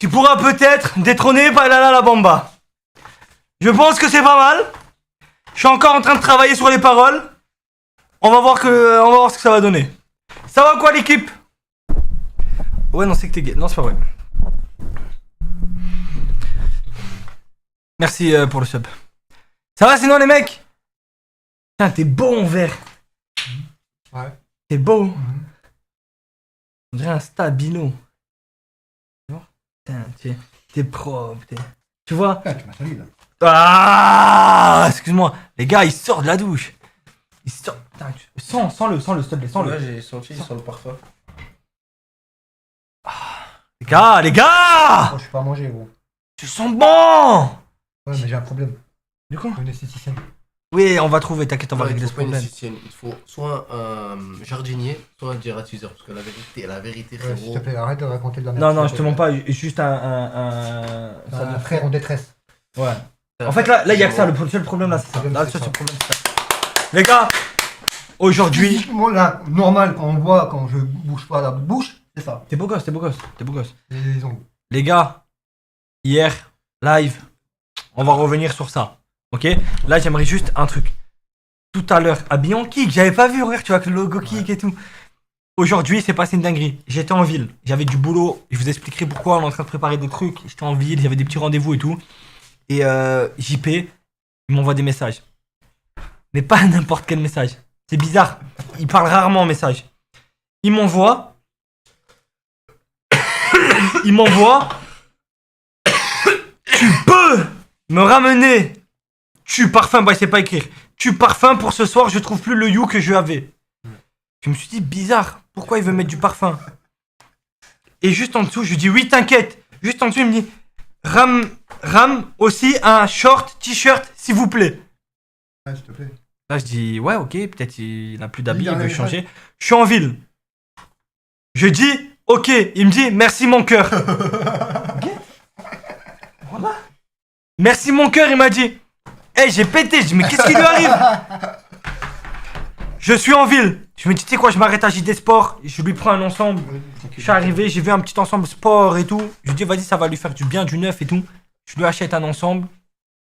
Tu pourras peut-être détrôner Pailala la Bamba. Je pense que c'est pas mal. Je suis encore en train de travailler sur les paroles. On va voir ce que ça va donner. Ça va quoi l'équipe? Ouais non c'est que t'es gay. Non c'est pas vrai. Merci pour le sub. Ça va sinon les mecs? Putain t'es beau en vert. Ouais. T'es beau. On dirait un stabilo. Putain t'es propre. Tu vois? Ah, tu m'as salué là. Ah, excuse-moi. Les gars, ils sortent de la douche. Ils sortent. Putain, sens-le, s'il te plaît, sens-le. Ouais, j'ai senti sur le parfum. Les gars Moi, je suis pas à manger, gros. Tu sens bon. Ouais, mais j'ai un problème. Du coup Une esthéticienne. Oui, on va trouver, t'inquiète, on va Ouais, régler il ce faut pas une problème. esthéticienne. Il faut soit un jardinier, soit un diératiseur. Parce que la vérité, S'il te frérot. plaît, arrête de raconter de la merde. Non, non, s'il je te plaît. mens pas, juste Un frère en détresse. Ouais. En fait, là, il y a que ça, le seul problème là, c'est ça. Là, le seul problème, c'est ça. Les gars, aujourd'hui. Moi, là, normal, quand on voit, quand je bouge pas la bouche, c'est ça. T'es beau gosse, t'es beau gosse, t'es beau gosse. Les ongles. Les gars, hier, live, on va revenir sur ça. Ok? Là, j'aimerais juste un truc. Tout à l'heure, habillé en kick, j'avais pas vu, regarde, tu vois, avec le logo kick et tout. Aujourd'hui, c'est passé une dinguerie. J'étais en ville, j'avais du boulot. Je vous expliquerai pourquoi on est en train de préparer des trucs. J'étais en ville, j'avais des petits rendez-vous et tout. Et JP, il m'envoie des messages. Mais pas n'importe quel message. C'est bizarre. Il parle rarement en message. Il m'envoie. Il m'envoie. Tu peux me ramener. Tu parfum, bah c'est pas écrire. Tu parfum pour ce soir, je trouve plus le you que je avais. Je me suis dit bizarre. Pourquoi il veut mettre du parfum? Et juste en dessous, je lui dis oui, t'inquiète. Juste en dessous, il me dit Ram aussi un short, t-shirt, s'il vous plaît. Ouais, s'il te plaît. Là, je dis ouais, ok, peut-être il a plus d'habits, Il il a veut un changer. Je suis en ville. Je dis ok, il me dit merci mon cœur. Ok. Voilà. Merci mon cœur, il m'a dit. Hey, j'ai pété, je dis mais qu'est-ce qui lui arrive? Je suis en ville. Je me dis tu sais quoi, je m'arrête à JD Sport, je lui prends un ensemble. Je suis arrivé, j'ai vu un petit ensemble sport et tout. Je lui dis vas-y, ça va lui faire du bien, du neuf et tout. Je lui achète un ensemble.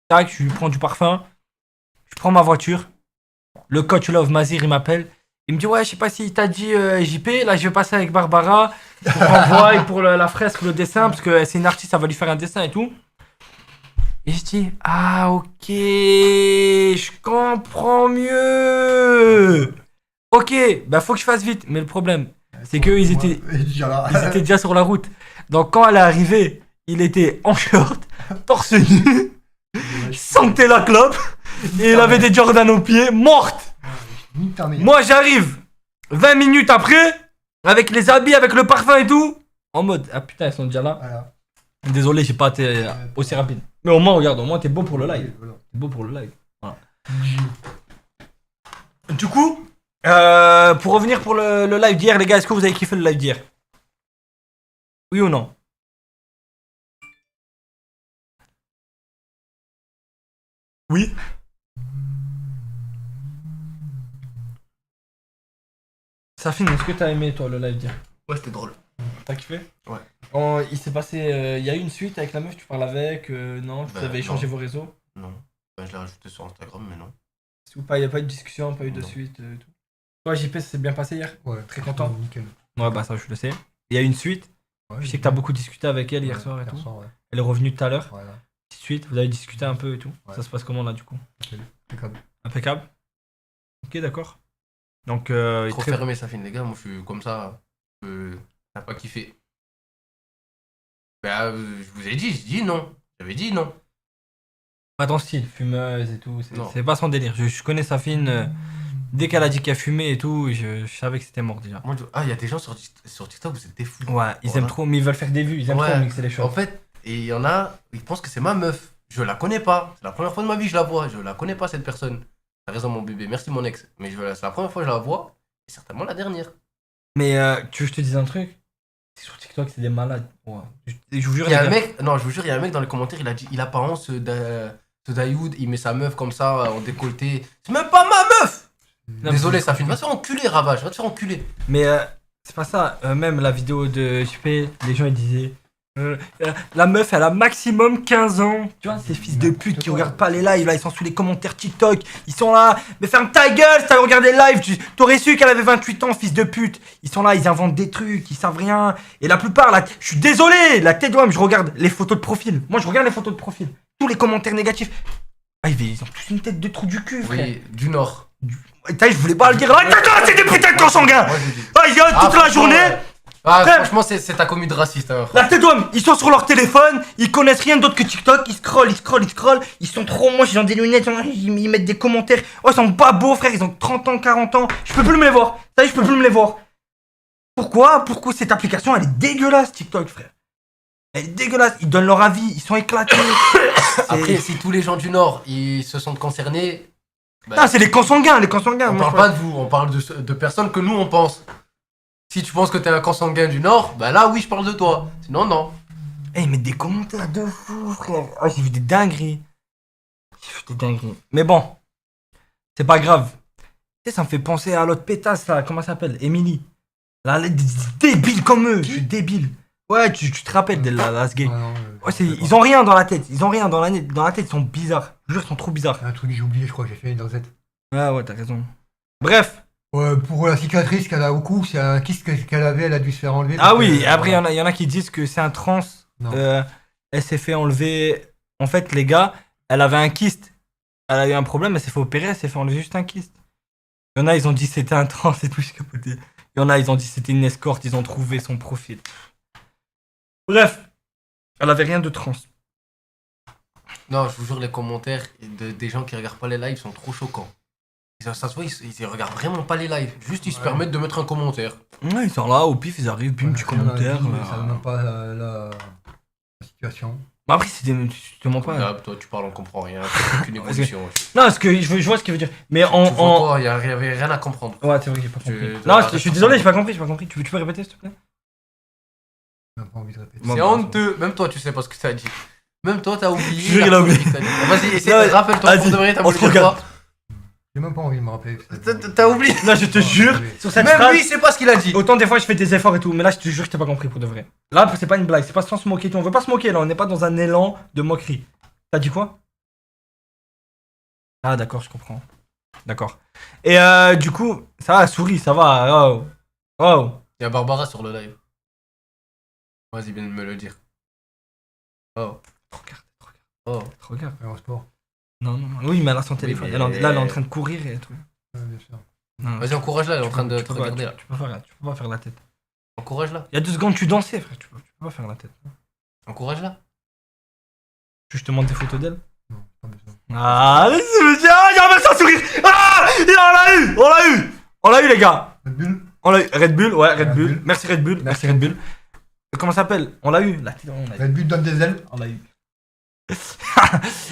Tac, je lui prends du parfum. Je prends ma voiture. Le coach Love Mazir, il m'appelle. Il me dit ouais, je sais pas si t'a dit JP, là je vais passer avec Barbara pour envoyer pour la fresque, le dessin, parce que c'est une artiste, ça va lui faire un dessin et tout. Et je dis ah ok, je comprends mieux. Ok, bah faut que je fasse vite. Mais le problème, c'est qu'eux ils étaient déjà sur la route. Donc quand elle est arrivée, il était en short, torse nu, il sentait la clope et il avait des Jordan aux pieds, morte. Moi j'arrive 20 minutes après, avec les habits, avec le parfum et tout, en mode ah putain ils sont déjà là. Voilà. Désolé, j'ai pas été aussi rapide. Mais au moins regarde, au moins t'es beau pour le live. T'es beau pour le live. Voilà. Du coup, pour revenir pour le live d'hier, les gars, est-ce que vous avez kiffé le live d'hier? Oui ou non? Oui. Safine, est-ce que t'as aimé toi le live d'hier? Ouais, c'était drôle. T'as kiffé? Ouais. Il s'est passé, il y a eu une suite avec la meuf, tu parles avec, non, vous Bah, avez échangé non. vos réseaux? Non. Bah, je l'ai rajouté sur Instagram, mais non. Ou pas, il n'y a pas eu de discussion, pas eu de Non. suite, tout. Toi JP, ça s'est bien passé hier? Ouais, Très content. Nickel. Ouais, bah ça je le sais. Il y a eu une suite, Ouais, je sais que t'as beaucoup discuté avec elle hier ouais, soir et tout. ouais. Elle est revenue tout à l'heure, Voilà. petite suite, vous avez discuté un peu et tout. Ouais. Ça se passe comment là du coup? Nickel. Impeccable. Impeccable. Ok, d'accord. Donc, Trop fermé, ça finit, les gars. Moi, je suis comme ça. T'as pas kiffé. Bah, je vous ai dit, je dis non. J'avais dit non. pas ton style, fumeuse et tout. Non. C'est pas son délire. Je connais Safine. Dès qu'elle a dit qu'elle fumait et tout, je savais que c'était mort déjà. Moi, il y a des gens sur TikTok, vous êtes des fous. Ouais, ils Voilà. aiment trop, mais ils veulent faire des vues, ils aiment Ouais. trop mixer les choses. En fait, et il y en a, ils pensent que c'est ma meuf. Je la connais pas. C'est la première fois de ma vie que je la vois. Je la connais pas, cette personne. T'as raison, mon bébé. Merci, mon ex. Mais c'est la première fois que je la vois. Et certainement la dernière. Mais tu veux que je te dise un truc? C'est sur TikTok, c'est des malades. Ouais. Je vous jure, Il y a les un gars. mec, non, je vous jure, il y a un mec dans les commentaires, il a dit, il a pas honte, ce Dayoud, il met sa meuf comme ça, en décolleté. C'est même pas ma meuf! Non, Désolé, mais- ça fait va te faire enculer, Ravage, va te faire enculer. Mais c'est pas ça. Même la vidéo de JP, les gens ils disaient La meuf, elle a maximum 15 ans. Tu vois, ces fils de pute qui regardent pas les lives, là, ils sont sous les commentaires TikTok. Ils sont là. Mais ferme ta gueule si t'avais regardé le live. T'aurais su qu'elle avait 28 ans, fils de pute. Ils sont là, ils inventent des trucs, ils savent rien. Et la plupart, là, je suis désolé, la tête d'homme, je regarde les photos de profil. Moi, je regarde les photos de profil. Tous les commentaires négatifs. Ah, ils ont tous une tête de trou du cul, frère. Oui, du Nord. Je voulais pas le dire. Ah, c'est des putains de consanguins. Moi, j'ai dit. Ah, il y a toute la journée. Ah, Frère. franchement, c'est ta commu de raciste. Hein, La tête d'homme, ils sont sur leur téléphone, ils connaissent rien d'autre que TikTok, ils scrollent, ils sont trop moches, ils ont des lunettes, ils mettent des commentaires. Oh, ils sont pas beaux, frère, ils ont 30 ans, 40 ans, je peux plus me les voir. Ça y est, je peux plus me les voir. Pourquoi cette application, elle est dégueulasse, TikTok, frère. Elle est dégueulasse, ils donnent leur avis, ils sont éclatés. Après, si tous les gens du Nord, ils se sentent concernés... bah, Ah, c'est les consanguins. on parle pas de vous, on parle de personnes que nous, on pense. Si tu penses que t'es un consanguin du Nord, bah là, oui, je parle de toi. Sinon, non. Eh, ils mettent des commentaires de fou, frère. Ah, j'ai vu des dingueries. Mais bon, c'est pas grave. Tu sais, ça me fait penser à l'autre pétasse, là. Comment ça s'appelle? Emily. Là, elle est débile comme eux. Je suis débile. Ouais, tu te rappelles de la gay. Ouais, ils ont rien dans la tête. Ils ont rien dans la tête. Ils sont bizarres. Je jure, ils sont trop bizarres. Un truc que j'ai oublié, je crois, j'ai fait dans cette. Ouais, t'as raison. Bref. Pour la cicatrice qu'elle a au cou, c'est un kyste qu'elle avait, elle a dû se faire enlever. Ah oui, après, il y en a qui disent que c'est un trans. Non. Elle s'est fait enlever. En fait, les gars, elle avait un kyste. Elle a eu un problème, elle s'est fait opérer, elle s'est fait enlever juste un kyste. Il y en a, ils ont dit que c'était un trans et tout, j'ai capoté. Il y en a, ils ont dit que c'était une escorte, ils ont trouvé son profil. Bref, elle avait rien de trans. Non, je vous jure, les commentaires des gens qui regardent pas les lives sont trop choquants. Ça se voit, ils regardent vraiment pas les lives. Juste, ils se permettent de mettre un commentaire. Ouais, ils sont là, au pif, ils arrivent, bim, petit commentaire. Ça ne donne pas la situation. Mais après, c'est justement pas. Là, toi, tu parles, on comprend rien. C'est aucune évolution. Non, parce que je vois ce qu'il veut dire. Mais Tu vois quoi, il y avait rien à comprendre. Ouais, c'est vrai que j'ai pas compris. Tu- Non, je suis désolé, j'ai pas compris. Tu peux répéter, s'il te plaît? J'ai même pas envie de répéter. Bon, C'est bah, honteux. Même toi, tu sais pas ce que t'as dit. Même toi, t'as oublié. Je jure, il a oublié. Vas-y, essaie, Non, rappelle-toi pour vas-y, de vrai, t'as on voulu se dire regarde. quoi. J'ai même pas envie de me rappeler. T'as oublié. Non, je te jure, sur cette Même phrase. lui, il sait pas ce qu'il a dit. Autant des fois je fais des efforts et tout, mais là je te jure que t'as pas compris pour de vrai. Là c'est pas une blague, c'est pas sans se moquer et tout. On veut pas se moquer là, on n'est pas dans un élan de moquerie. T'as dit quoi? Ah d'accord, je comprends. D'accord. Et du coup, ça va, souris, ça va. Oh. Oh. Il y a Barbara sur le live. Vas-y, viens de me le dire. Oh. Oh. Regarde. En sport. Non. Oui, mais elle a son téléphone. mais- Là, elle est en train de courir et tout. Bien sûr. Non, Vas-y, encourage-la, elle est en train de tu te peux pas- regarder là. Tu peux pas faire la tête. Encourage-la. Il y a 2 secondes, tu dansais, frère. Tu peux pas faire la tête. Encourage-la. Je te montre des photos d'elle. Non, pas besoin. Ah, il y a un sourire. Ah, on l'a eu les gars. Red Bull. On l'a eu. Red Bull, ouais, Red Red Bull. Bull. Merci Red Bull. Merci Red Bull. Comment ça s'appelle? On l'a eu. Red Bull donne des ailes. On l'a eu.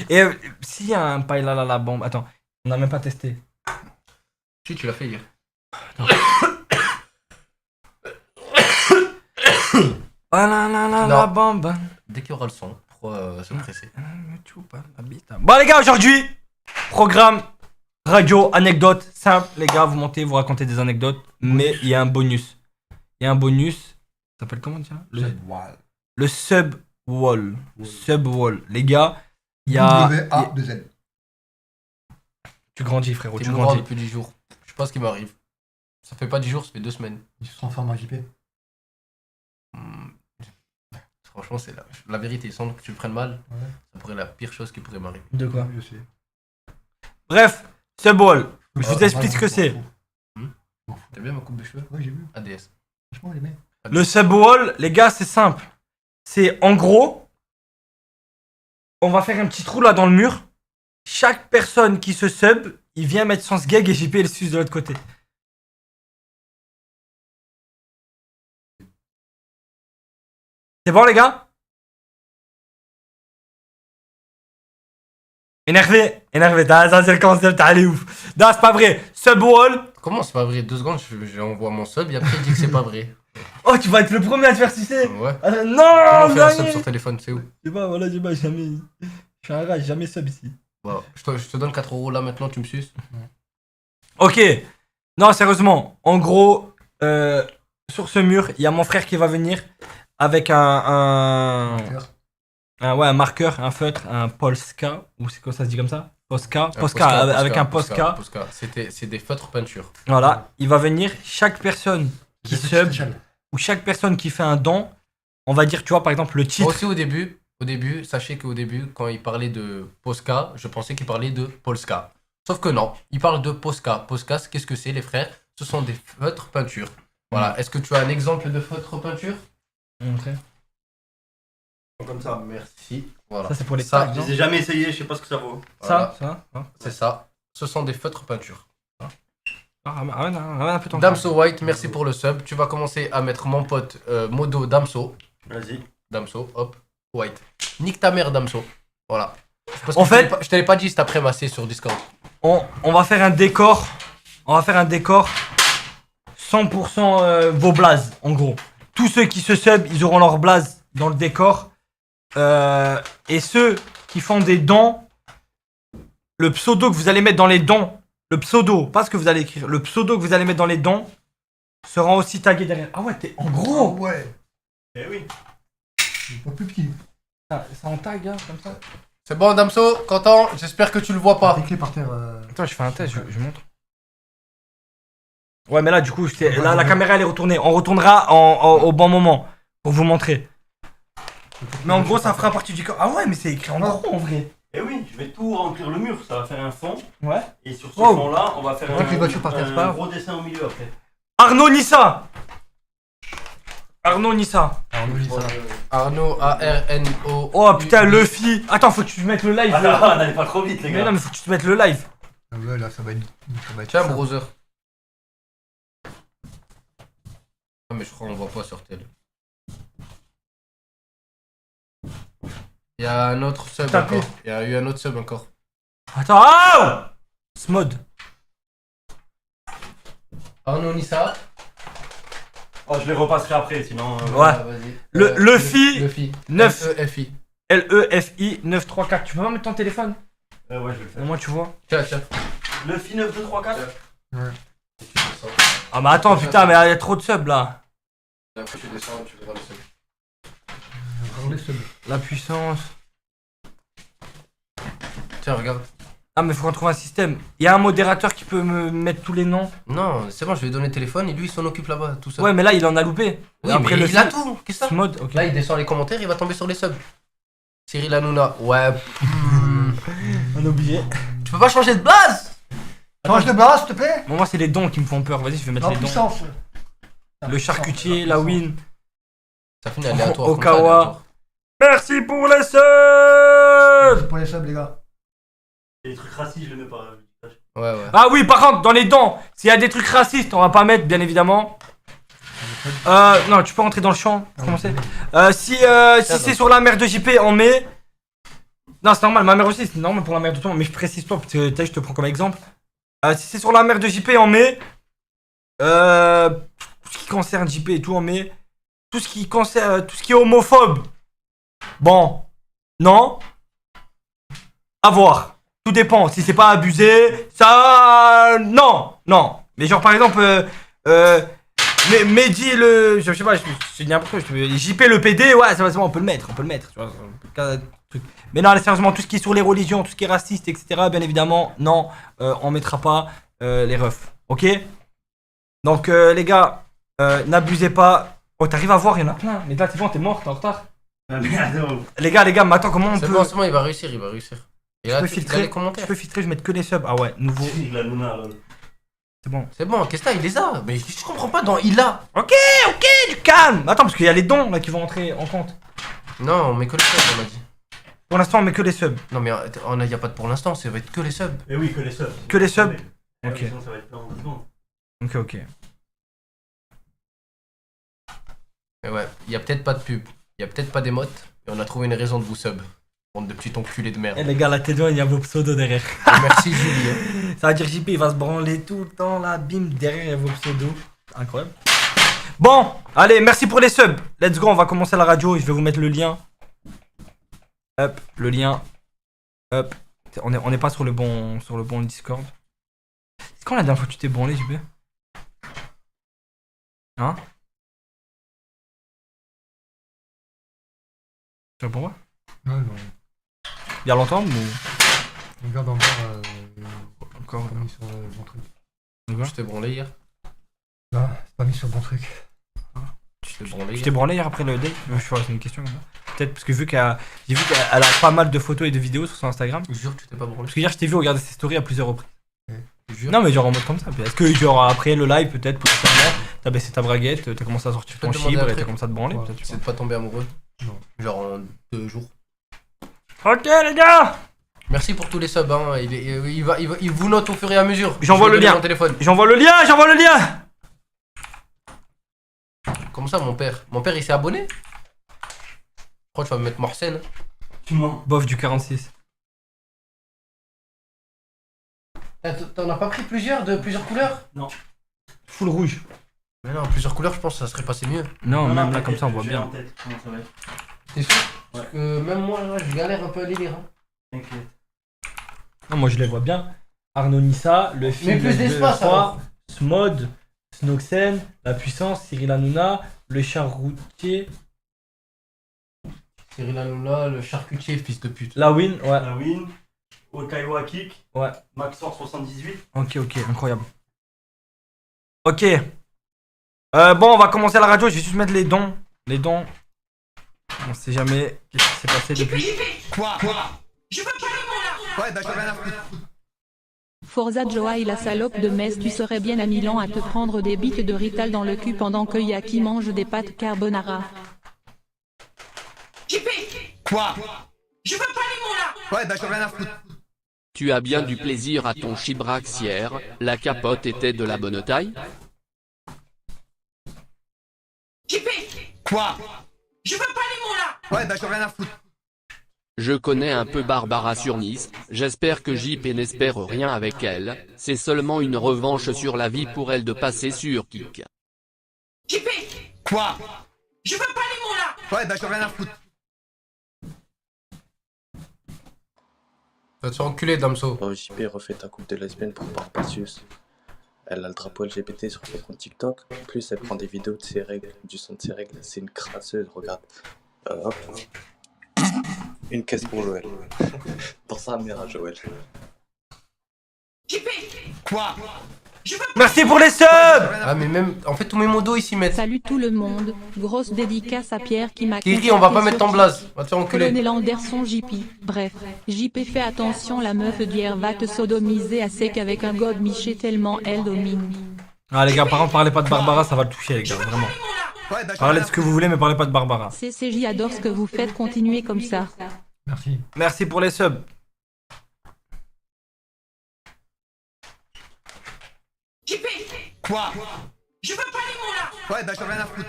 Et s'il y a un paille là la bombe. Attends, on n'a même pas testé. Si, tu l'as fait hier. Oh là là là Non. la bombe. Dès qu'il y aura le son, pourquoi se presser? Bon les gars, aujourd'hui, programme radio, anecdote, simple. Les gars, vous montez, vous racontez des anecdotes. Mais il y a un bonus. Ça s'appelle comment déjà? Le sub-wall. Sub-wall. Les gars, il y a... W-A-2-L. Tu grandis frérot, T'es tu mourant grandis. depuis 10 jours. Je sais pas ce qui m'arrive. Ça fait pas 10 jours, ça fait 2 semaines. Il se transforme en JP. Hmm. Franchement, c'est la vérité. Sans que tu le prennes mal, Ouais. ça pourrait être la pire chose qui pourrait m'arriver. De quoi? Je sais. Bref, sub-wall. Je vous explique ce que c'est. T'as bien ma coupe de cheveux? Ouais, j'ai vu. ADS. Franchement, les mecs. Le sub-wall, les gars, c'est simple. C'est en gros, on va faire un petit trou là dans le mur. Chaque personne qui se sub, il vient mettre son sgeg et JP le suce de l'autre côté. C'est bon les gars? Énervé, ça c'est le concept, allez ouf. Non, c'est pas vrai. Sub-wall. Comment c'est pas vrai? 2 secondes, j'envoie mon sub et après il dit que c'est pas vrai. Oh, tu vas être le premier à te faire sucer. Ouais. Ah, Comment non, on fait un sub non, sur téléphone, c'est où? je sais pas, voilà, j'ai pas, jamais. Je suis un rat, j'ai jamais sub ici. Bon, je te donne 4 € là maintenant, tu me suces. Ok. Non, sérieusement. En gros, sur ce mur, il y a mon frère qui va venir avec Marqueur. un marqueur, un feutre, un Polska, ou c'est quoi ça se dit comme ça? Posca, avec un Posca. C'est des feutres peintures. Voilà, il va venir, chaque personne qui C'est sub, spécial. ou chaque personne qui fait un don, on va dire, tu vois, par exemple, le Moi titre. aussi, au début, sachez qu'au début, quand il parlait de Posca, je pensais qu'il parlait de Polska. Sauf que non, il parle de Posca. Posca, qu'est-ce que c'est, les frères? Ce sont des feutres peintures. Voilà, est-ce que tu as un exemple de feutre peinture? Montrer. Comme ça. Merci. Voilà. Ça, c'est pour les Ça, tags, Je non? les ai jamais essayé, je sais pas ce que ça vaut. Voilà. Ça C'est ça. Ce sont des feutres peintures. ramène un peu ton Damso White, merci pour le sub. Tu vas commencer à mettre mon pote Modo Damso. Vas-y. Damso, hop, White. Nique ta mère, Damso. Voilà. Parce que En fait- je t'avais pas dit cet après massé sur Discord. On va faire un décor. On va faire un décor 100% vos blazes, en gros. Tous ceux qui se sub, ils auront leur blaze dans le décor. Et ceux qui font des dons, le pseudo que vous allez mettre dans les dons, le pseudo, pas ce que vous allez écrire, le pseudo que vous allez mettre dans les dons sera aussi tagué derrière. Ah ouais, t'es en Oh gros. ouais. Eh oui. C'est pas plus petit. Ça en tag, hein, comme ça. C'est bon, Damso, Quentin, j'espère que tu le vois pas. Écrit par terre. Attends, je fais un test, je montre. Ouais, mais là, du coup, là, la caméra, elle est retournée. On retournera au bon moment pour vous montrer. Mais en gros, ça fera partie du corps. Ah ouais, mais c'est écrit en gros, en vrai. Eh oui, je vais tout remplir le mur, ça va faire un fond. Ouais. Et sur ce Oh. fond-là, on va faire Avec les voitures par terre, c'est pas un grave. gros dessin au milieu après. Arnaud Nissa. Arnaud Nissa. Alors, nous, ça. Arnaud, A-R-N-O. Oh putain, Luffy. Attends, faut que tu te mettes le live. Attends, n'allez pas trop vite, les Mais gars. non, mais faut que tu te mettes le live. Ah ouais, là, ça va être. Tiens, ça. browser. Ah, mais je crois qu'on voit pas sur télé. Il y a un autre sub Tapez. encore. Il y a eu un autre sub encore. Attends. Oh Smod. Arnaud Nissa. Oh, je les repasserai après, sinon. Ouais. Vas-y. Luffy. Luffy. 9. F-I. L-E-F-I 934. Tu peux pas mettre ton téléphone? Ouais, je vais le Au faire. moins, tu vois. Tiens, tiens. Le FI 9, 2, 3, 4. Ah, mais attends, putain, mais il y a trop de subs là. Après, tu descends, tu verras le sub. Alors, les subs. La puissance. Tiens, regarde. Ah, mais faut qu'on trouve un système. Il y a un modérateur qui peut me mettre tous les noms. Non, c'est bon, je vais lui donner le téléphone et lui, il s'en occupe là-bas, tout seul. Ouais, mais là, il en a loupé. Oui, Après, mais le il a tout. Qu'est-ce que ça? Smod, ok. Là, il descend les commentaires, il va tomber sur les subs. Cyril Hanouna. Ouais. On a oublié. Tu peux pas changer de base? Change de base, s'il te plaît. Bon, moi, c'est les dons qui me font peur. Vas-y, je vais mettre En les dons. puissance. Le charcutier, la win. Ça finit aléatoire. Okawa. comme ça, aléatoire. Merci pour les subs. C'est pour les subs, les gars. Les trucs racistes, je les mets pas. Ouais, ouais. Ah oui, par contre, dans les dents, s'il y a des trucs racistes, on va pas mettre, bien évidemment. Non, tu peux rentrer dans le champ. pour commencer. Si c'est sur la mère de JP, on met. Non, c'est normal, ma mère aussi, c'est normal pour la mère de toi, mais je précise toi, parce que je te prends comme exemple. Si c'est sur la mère de JP, on met. Tout ce qui concerne JP et tout, on met. Tout ce qui concerne. Tout ce qui est homophobe. Bon. Non. À voir. Tout dépend. Si c'est pas abusé, ça. Non. Non. Mais genre, par exemple. Mais Mehdi le. Je sais pas, je dis n'importe quoi. JP le PD, ouais, c'est bon, on peut le mettre. Tu vois, truc. Mais non, allez, sérieusement, tout ce qui est sur les religions, tout ce qui est raciste, etc., bien évidemment, non, on mettra pas les refs. Ok? Donc, les gars, n'abusez pas. Oh, t'arrives à voir, il y en a plein. Mais là, c'est bon, t'es mort, t'es en retard. Ah merde. Les gars, mais attends, comment on C'est peut. bon, c'est bon, il va réussir, il va réussir. Et Je là, peux tu as filtrer, les commentaires. je peux filtrer, je vais mettre que les subs. Ah ouais, nouveau. Cyril Hanouna, là. C'est bon. C'est bon, qu'est-ce que t'as? Il les a. Mais je comprends pas, dans il a. Ok, du calme. Attends, parce qu'il y a les dons là qui vont entrer en compte. Non, mais que les subs, on a dit. Pour l'instant, on met que les subs. Non, mais y a pas de pour l'instant, ça va être que les subs. Eh oui, que les subs. Que les subs. Ok. Ok. Sinon, ça va être plein en 10 secondes. Ok. Mais ouais, y a peut-être pas de pub, y a peut-être pas d'émotes, et on a trouvé une raison de vous sub. Bande de petits enculés de merde. Eh les gars, la tête il y a vos pseudos derrière. Et merci Julie. Hein. Ça veut dire JP, il va se branler tout le temps là, bim, derrière il y a vos pseudos. Incroyable. Bon, allez, merci pour les subs. Let's go, on va commencer la radio et je vais vous mettre le lien. Hop, le lien. Hop. On n'est pas sur le bon Discord. C'est quand la dernière fois que tu t'es branlé, JP? Hein? Tu réponds pas? Non, non. Il y a longtemps ou Regarde en bas, encore? c'est pas mis sur le bon truc. Je t'ai branlé hier. Non, c'est pas mis sur le bon truc. Je t'ai branlé Tu hier. t'es branlé hier après le date? Je suis c'est une question comme ça. Peut-être parce que j'ai vu qu'elle a pas mal de photos et de vidéos sur son Instagram. Je jure que tu t'es pas branlé. Parce que hier je t'ai vu regarder ses stories à plusieurs reprises. Je jure. Non mais genre en mode comme ça. Est-ce que genre après le live peut-être potentiellement t'as baissé ta braguette, t'as commencé à sortir Je peux ton te demander chibre un et truc t'as commencé à te branler Ouais. peut-être. C'est de pas tomber amoureux. Non. Genre en 2 jours. Ok les gars, Merci pour tous les subs. Hein. Il vous note au fur et à mesure. J'envoie Je vais le donner lien. Mon téléphone. j'envoie le lien. Comment ça, mon père? Mon père, il s'est abonné? Je crois que tu vas me mettre Morsen. Tu mens. Bof du 46. T'en as pas pris plusieurs de plusieurs couleurs? Full rouge. Mais non, plusieurs couleurs, je pense que ça serait passé mieux. Non, même là t'inquiète, comme ça on voit j'ai bien. en tête comment ça va être. T'es sûr? Ouais. Parce que même moi, là, je galère un peu à les lire. Hein. T'inquiète. Non moi je les vois bien. Arnaud Nissa, le film plus d'espace, alors. Smod, Snoxen, La Puissance, Cyril Hanouna, Le Charoutier, Cyril Hanouna, le charcutier, fils de pute. Lawin, ouais. La win. Okaiwa kick. Ouais. Maxor 78. Ok, incroyable. Ok. Bon, on va commencer la radio. Je vais juste mettre les dons. Les dons. On sait jamais qu'est-ce qui s'est passé depuis. Ouais, bah j'en ai rien à foutre. Forza Joa et la salope de Metz, tu serais bien à Milan à te prendre des bites de Rital dans le cul pendant que Yaki mange des pâtes carbonara. Ouais, bah j'en ai rien à foutre. Tu as bien du plaisir à ton chibrax hier, la capote était de la bonne taille? Ouais, bah j'en ai rien à foutre. Je connais un peu Barbara sur Nice, j'espère que JP n'espère rien avec elle, c'est seulement une revanche sur la vie pour elle de passer sur Kik. Ouais, bah j'en ai rien à foutre. Va te faire enculer, Damso. Oh, JP refait ta coupe de lesbienne pour Barbacius. Elle a le drapeau LGBT sur son compte TikTok. En plus, elle prend des vidéos de ses règles, du son de ses règles. C'est une crasseuse, regarde. Hop. Une caisse pour Joël. Pour sa mère à Joël. Merci pour les subs. Ah, mais même. En fait, tous mes modos, ils s'y mettent. Salut tout le monde, grosse dédicace à Pierre qui m'a Kiri, on va pas mettre ton blaze. Va te faire enculer. Colonel Anderson JP. Bref, JP fait attention, la meuf d'hier va te sodomiser à sec avec un god miché tellement elle domine. Ah les gars, par contre, parlez pas de Barbara, ça va le toucher les gars, vraiment. Ouais, bah j'en ai Parlez rien de à ce que vous voulez, mais parlez pas de Barbara. CCJ adore ce que vous faites, continuez comme ça. Merci. Merci pour les subs. Ouais, bah j'en ai rien à foutre.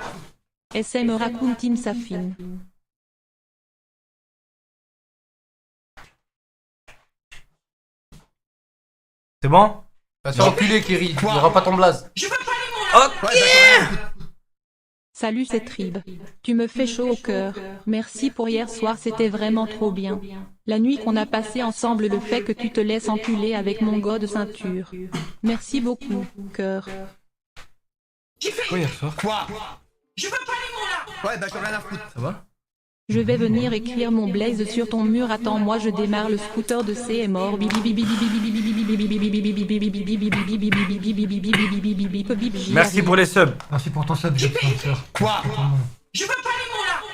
SM Rakuntin Safin. C'est bon? Va te faire enculer, Kiri. Il aura pas ton blaze. Ouais, bah j'en ai rien à foutre. Salut c'est Trib. Tu me fais chaud au cœur. Merci pour hier soir, c'était vraiment trop bien. La nuit qu'on a passée ensemble, le fait que tu te laisses enculer avec mon gars de ceinture. Merci beaucoup, cœur. Quoi hier soir? Ouais, bah j'en ai rien à foutre. Ça va? Je vais venir écrire mon blaze sur ton mur. Attends-moi, je démarre le scooter de C est mort. Merci pour les subs. Merci pour ton sub, Jobs.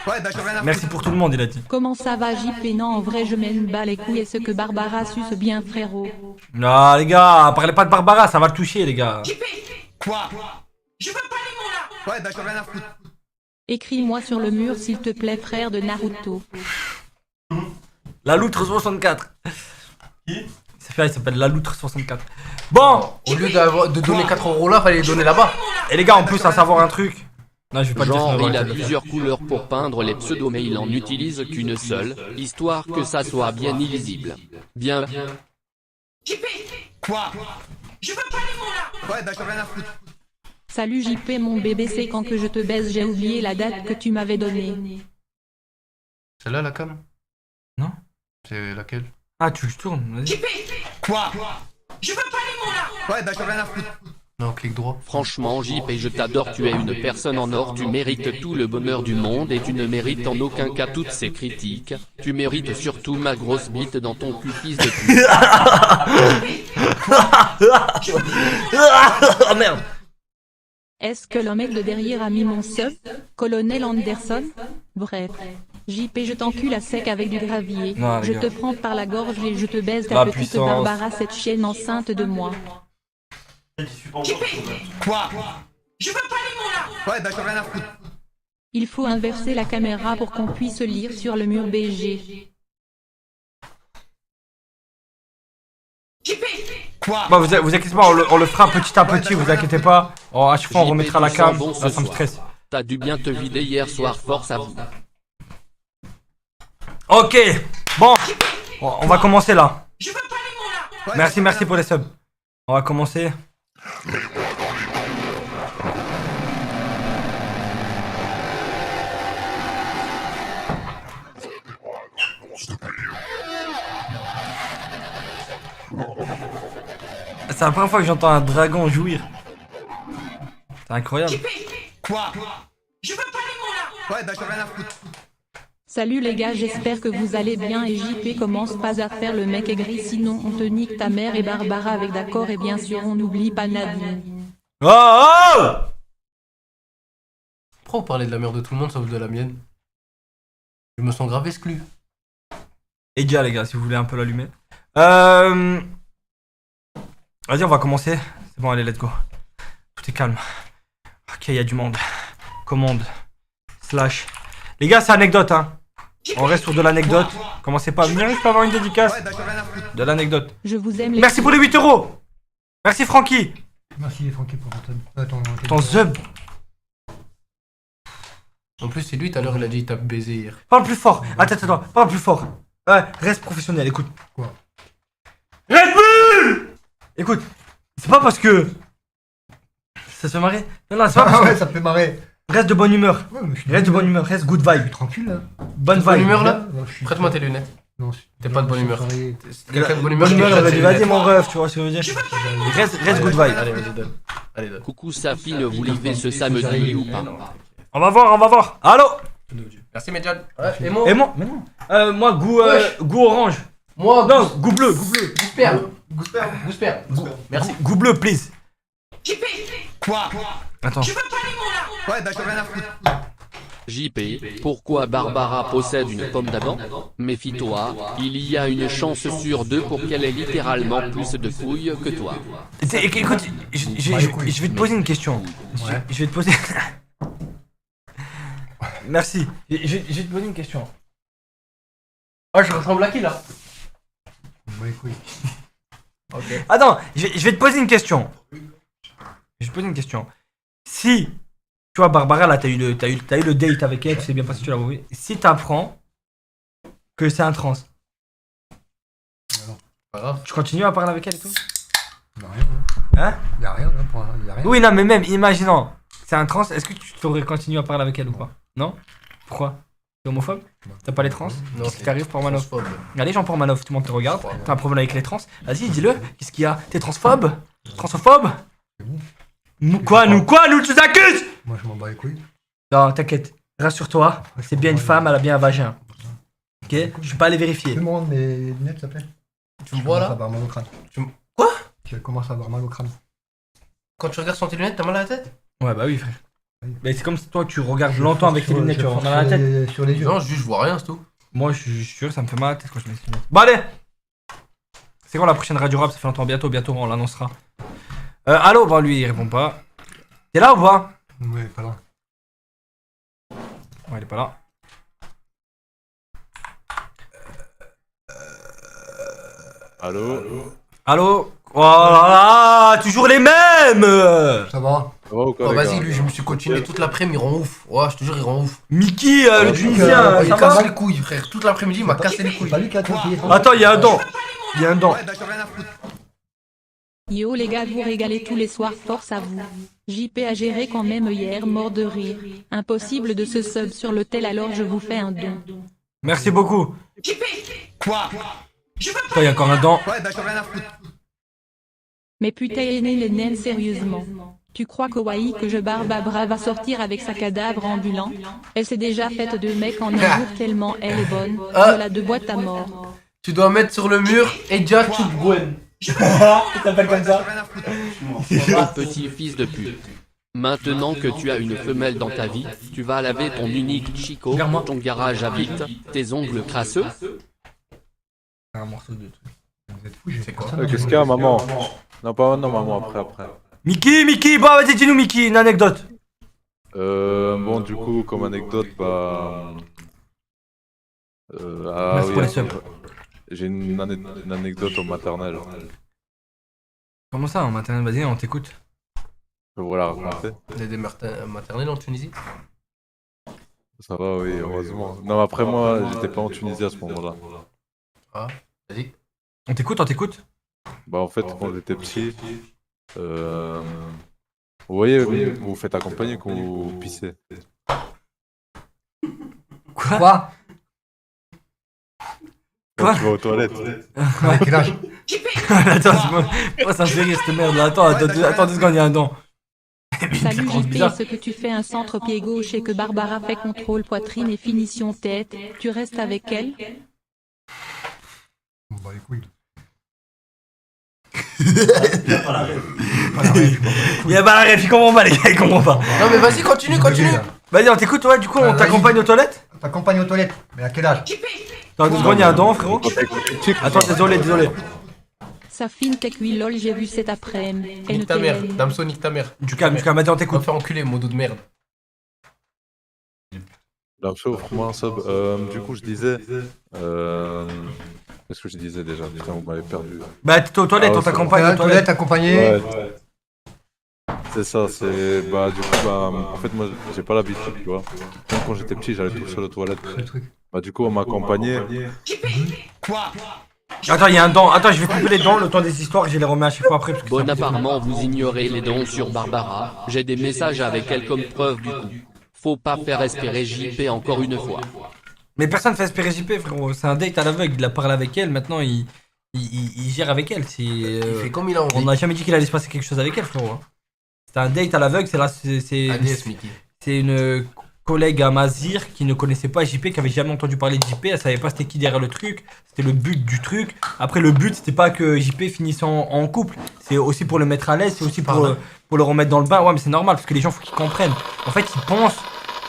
Ouais, bah j'en ai rien à foutre. Merci pour tout le monde, il a dit. Comment ça va JP? Non, en vrai je mène bas les couilles et ce que Barbara suce bien frérot. Non les gars, parlez pas de Barbara, ça va le toucher les gars. Ouais, bah j'en ai rien à foutre. Écris-moi sur le mur s'il te plaît frère de Naruto. La loutre 64. Qui? C'est fait, il s'appelle la loutre 64. Bon, Au lieu de donner 4 euros là, fallait les donner là-bas. et les gars, en plus à savoir un truc. Non, je vais pas le dire. Genre sinon, il a on va le plusieurs couleurs pour peindre les pseudos mais il en utilise qu'une seule, histoire que ça soit bien illisible. Bien. Ouais, bah j'en ai rien à foutre. Salut JP mon bébé, c'est quand que je te baise, j'ai oublié la date que tu m'avais donnée. C'est là la cam? Non. C'est laquelle? Ah, tu le tournes, vas-y. Ouais, bah j'en ai rien à foutre. Non, clic droit. Franchement JP je t'adore, tu es une personne en or, tu mérites tout le bonheur du monde et tu ne mérites en aucun cas toutes ces critiques. Tu mérites surtout ma grosse bite dans ton cul fils de pute. Oh merde. Est-ce que le mec de derrière a mis mon sub? Colonel Anderson? Bref. JP je t'encule à sec avec du gravier. Non, les Je gars. te prends par la gorge et je te baise La ta petite puissance. Barbara, cette chienne enceinte de moi. J'y suis pas encore. Quoi? Ouais, d'accord, rien à foutre. Il faut inverser la caméra pour qu'on puisse lire sur le mur BG. Quoi? Bah, vous inquiétez pas, on le fera petit à petit, vous inquiétez pas. Oh, à chaque fois, on JP, remettra la tu cam. sens bon Là, ce ça me soir. stresse. T'as dû bien te vider hier soir, force à vous. Ok. Bon. On va commencer là. Ouais, Merci, d'accord, merci pour les subs. On va commencer. C'est la première fois que j'entends un dragon jouir. C'est incroyable. Quoi? Ouais, d'accord, rien à foutre. Salut les gars, j'espère que vous allez bien et JP commence pas à faire le mec aigri sinon on te nique ta mère et Barbara avec d'accord et bien sûr on n'oublie pas Nadine. Oh, oh Pourquoi vous parlez de la merde de tout le monde sauf de la mienne? Je me sens grave exclu. Et déjà les gars, si vous voulez un peu l'allumer. Vas-y, on va commencer. C'est bon, allez, let's go. Tout est calme. Ok, il y a du monde. Commande. Slash. Les gars, c'est anecdote, hein. On reste sur de l'anecdote. Commencez pas à venir, je peux avoir une dédicace. Ouais, d'accord, rien à foutre. De l'anecdote. Je vous aime les Merci pour les 8 euros. Merci Francky. Merci Francky pour Ton sub. En plus, c'est lui tout à l'heure, il a dit il t'a baisé hier. Parle plus fort. Attends. Parle plus fort. Ouais, reste professionnel, écoute. Quoi? Red Bull. Écoute, c'est pas parce que... Ça se fait marrer? Non, c'est pas parce Ah que... ouais, ça me fait marrer. Reste de bonne humeur. Ouais, mais je suis Reste de bonne humeur, reste good Je suis vibe. tranquille là. Bonne Bonne vibe. humeur là? Ouais, je suis- Prête-moi tes lunettes. Non, T'es pas de bonne humeur. soirée. Quelqu'un de bonne humeur, Bonne qui humeur, prête elle ses dit, vas-y lunettes. mon ref, tu vois ce que je veux dire. Reste good vibe. Allez, vas-y, donne. Allez, donne. Coucou sa fille, vous livrez ce samedi ou pas? On va voir. Allô? Merci, Medjan. Ouais, et moi? Et moi? Mais non. Moi, goût, goût orange. Moi, Non, goût bleu. Gousper. Merci. Goût bleu, please. Quoi? Attends. Ouais, d'accord, rien à foutre. JP, pourquoi Barbara possède une pomme d'Adam? Méfie-toi, il y a une chance sur deux pour qu'elle ait littéralement plus de couilles que toi. Écoute, je vais te poser une question. Je vais te poser... Merci. Je vais te poser une question. Oh, je ressemble à qui là? Ouais, écoute. Ok. Attends, je vais te poser une question. Je vais te poser une question. Si, tu vois, Barbara, là, t'as eu le date avec elle, tu sais bien pas si tu l'as vu. Si t'apprends que c'est un trans, Pas grave. tu continues à parler avec elle et tout? Y'a rien, Hein? Y'a rien, là, pour y'a rien. Oui, non, mais même, imaginons, c'est un trans, est-ce que tu t'aurais continué à parler avec elle ou pas? Non? Pourquoi? T'es homophobe? T'as pas les trans? Non, Qu'est-ce qui t'arrive pour Manoff? transphobe. Allez, Jean-Paul Manoff, tout le monde te regarde. T'as un problème avec les trans? Vas-y, dis-le. Qu'est-ce qu'il y a? T'es transphobe? Transphobe? Nous, tu nous accuses? Moi, je m'en bats les couilles. Non, t'inquiète. Rassure-toi. C'est bien une femme, elle a bien un vagin. Ok? Je vais pas aller Tu vérifier. peux me rendre mes lunettes, s'il te plaît? Tu me vois Ça va là? avoir mal au crâne. Quoi? Je commence à avoir mal au crâne. Quand tu regardes sans tes lunettes, t'as mal à la tête? Ouais, bah oui, frère. Mais c'est comme si toi, tu regardes longtemps avec tes lunettes, tu vas avoir mal à la tête. Sur les yeux. Non, je vois rien, c'est tout. Moi, je suis sûr, ça me fait mal à la tête quand je mets ces lunettes. Bon, allez! C'est quand la prochaine radio rap? Ça fait longtemps, bientôt, on l'annoncera. Allô? Bon, lui, il répond pas. T'es là ou pas? Ouais, pas là. Ouais, il est pas là. Allô? Oh là là, toujours les mêmes! Ça va? Oh, vas-y, lui, je me suis continué toute l'après-midi, il rend ouf. Ouais, je te jure, il rend ouf. Mickey, le Mickey, Tunisien, Il ça casse va? les couilles, frère. Toute l'après-midi, il m'a cassé les couilles. C'est pas lui qui a tout payé. Attends, il y a un dent. Il y a un dent. Ouais, d'accord, rien à foutre. Yo les gars, vous régalez tous les soirs, force à vous. JP a géré quand même hier, mort de rire. Impossible de se sub sur le tel, alors je vous fais un don. Merci beaucoup. Quoi? Toi, il y a encore un dent. Ouais, d'accord, rien à foutre. Mais putain les naines sérieusement. Tu crois que Wai que je Barbara va sortir avec sa cadavre ambulant? Elle s'est déjà faite de mec en un jour tellement elle est bonne. Je la de boîte à mort. Tu dois mettre sur le mur Edja Chubwen. Il t'appelle comme ça? Petit fils de pute. Maintenant que tu as une femelle dans ta vie, tu vas laver ton unique Chico, Regarde-moi. ton garage à vite, tes ongles crasseux. Un morceau de truc. Vous êtes fous, j'ai C'est quoi? personne. Qu'est-ce qu'il y a, maman? Non, pas maintenant, maman, après. Mickey, bah vas-y, dis-nous Mickey, une anecdote. Bon, du coup, comme anecdote, bah. Merci pour les subs. J'ai une anecdote au maternel. Comment ça, en maternelle? Vas-y, on t'écoute. Je peux vous la raconter? Il y a des maternelles en Tunisie? Ça va, oui, heureusement. Non, après, moi, j'étais pas en Tunisie à ce moment-là. Ah, vas-y. On t'écoute. Bah, en fait, quand j'étais petit, vous voyez, vous vous faites accompagner quand vous pissez. Quoi? Quand tu vas aux toilettes. Ouais, quel âge? Attends, c'est moi ça me fait rire cette merde là. Attends 2 secondes, il y a un dent. Salut grosse JP, bizarre. est-ce que tu fais un centre pied gauche et que Barbara fait contrôle poitrine et finition tête? Tu restes avec elle? Bon, bah, les couilles. Il y a pas la ref, il comprend pas les gars, il comprend pas. Non mais vas-y, continue. Vas-y, on t'écoute, ouais, du coup, on Vas-y. t'accompagne aux toilettes? T'accompagnes aux toilettes. Mais à quel âge? Attends 2 secondes, il y a un dent, frérot. Attends, désolé. Sa fine tech oui lol, j'ai vu cet après-midi. Elle ne Nique ta mère. t'aime. Damso, nique ta mère. Du calme, vas-y, on On va t'écoute. te faire enculer, mon dos de merde. La chaud, moi un sub. Du coup, je disais. Qu'est-ce que je disais déjà? Putain, vous m'avez perdu. Bah, t'es aux toilettes, Ah ouais, on t'accompagne aux Toilette, toilettes. accompagné. Ouais. C'est ça, c'est. Bah, du coup, bah, en fait, moi, j'ai pas l'habitude, tu vois. Même quand j'étais petit, j'allais tout seul aux toilettes. Le truc. Bah, du coup, on m'accompagnait. Attends, il y a un dent. Attends, je vais couper les dents, le temps des histoires, je les remets à chaque fois après. Parce que Bon, c'est un petit peu- apparemment, vous ignorez les dons sur Barbara. J'ai des messages avec elle comme preuve du coup. Faut pas faire espérer JP encore une fois. Mais personne fait espérer JP, frérot. C'est un date à l'aveugle. Il a parlé avec elle, maintenant il gère avec elle. Il fait comme il a envie. On n'a jamais dit qu'il allait se passer quelque chose avec elle, frérot. hein. C'est un date à l'aveugle, ADS, Mickey. c'est une collègue à Mazir qui ne connaissait pas JP, qui avait jamais entendu parler de JP, elle savait pas c'était qui derrière le truc, c'était le but du truc. Après le but c'était pas que JP finisse en couple, c'est aussi pour le mettre à l'aise, c'est aussi pour le remettre dans le bain. Ouais mais c'est normal parce que les gens faut qu'ils comprennent. En fait ils pensent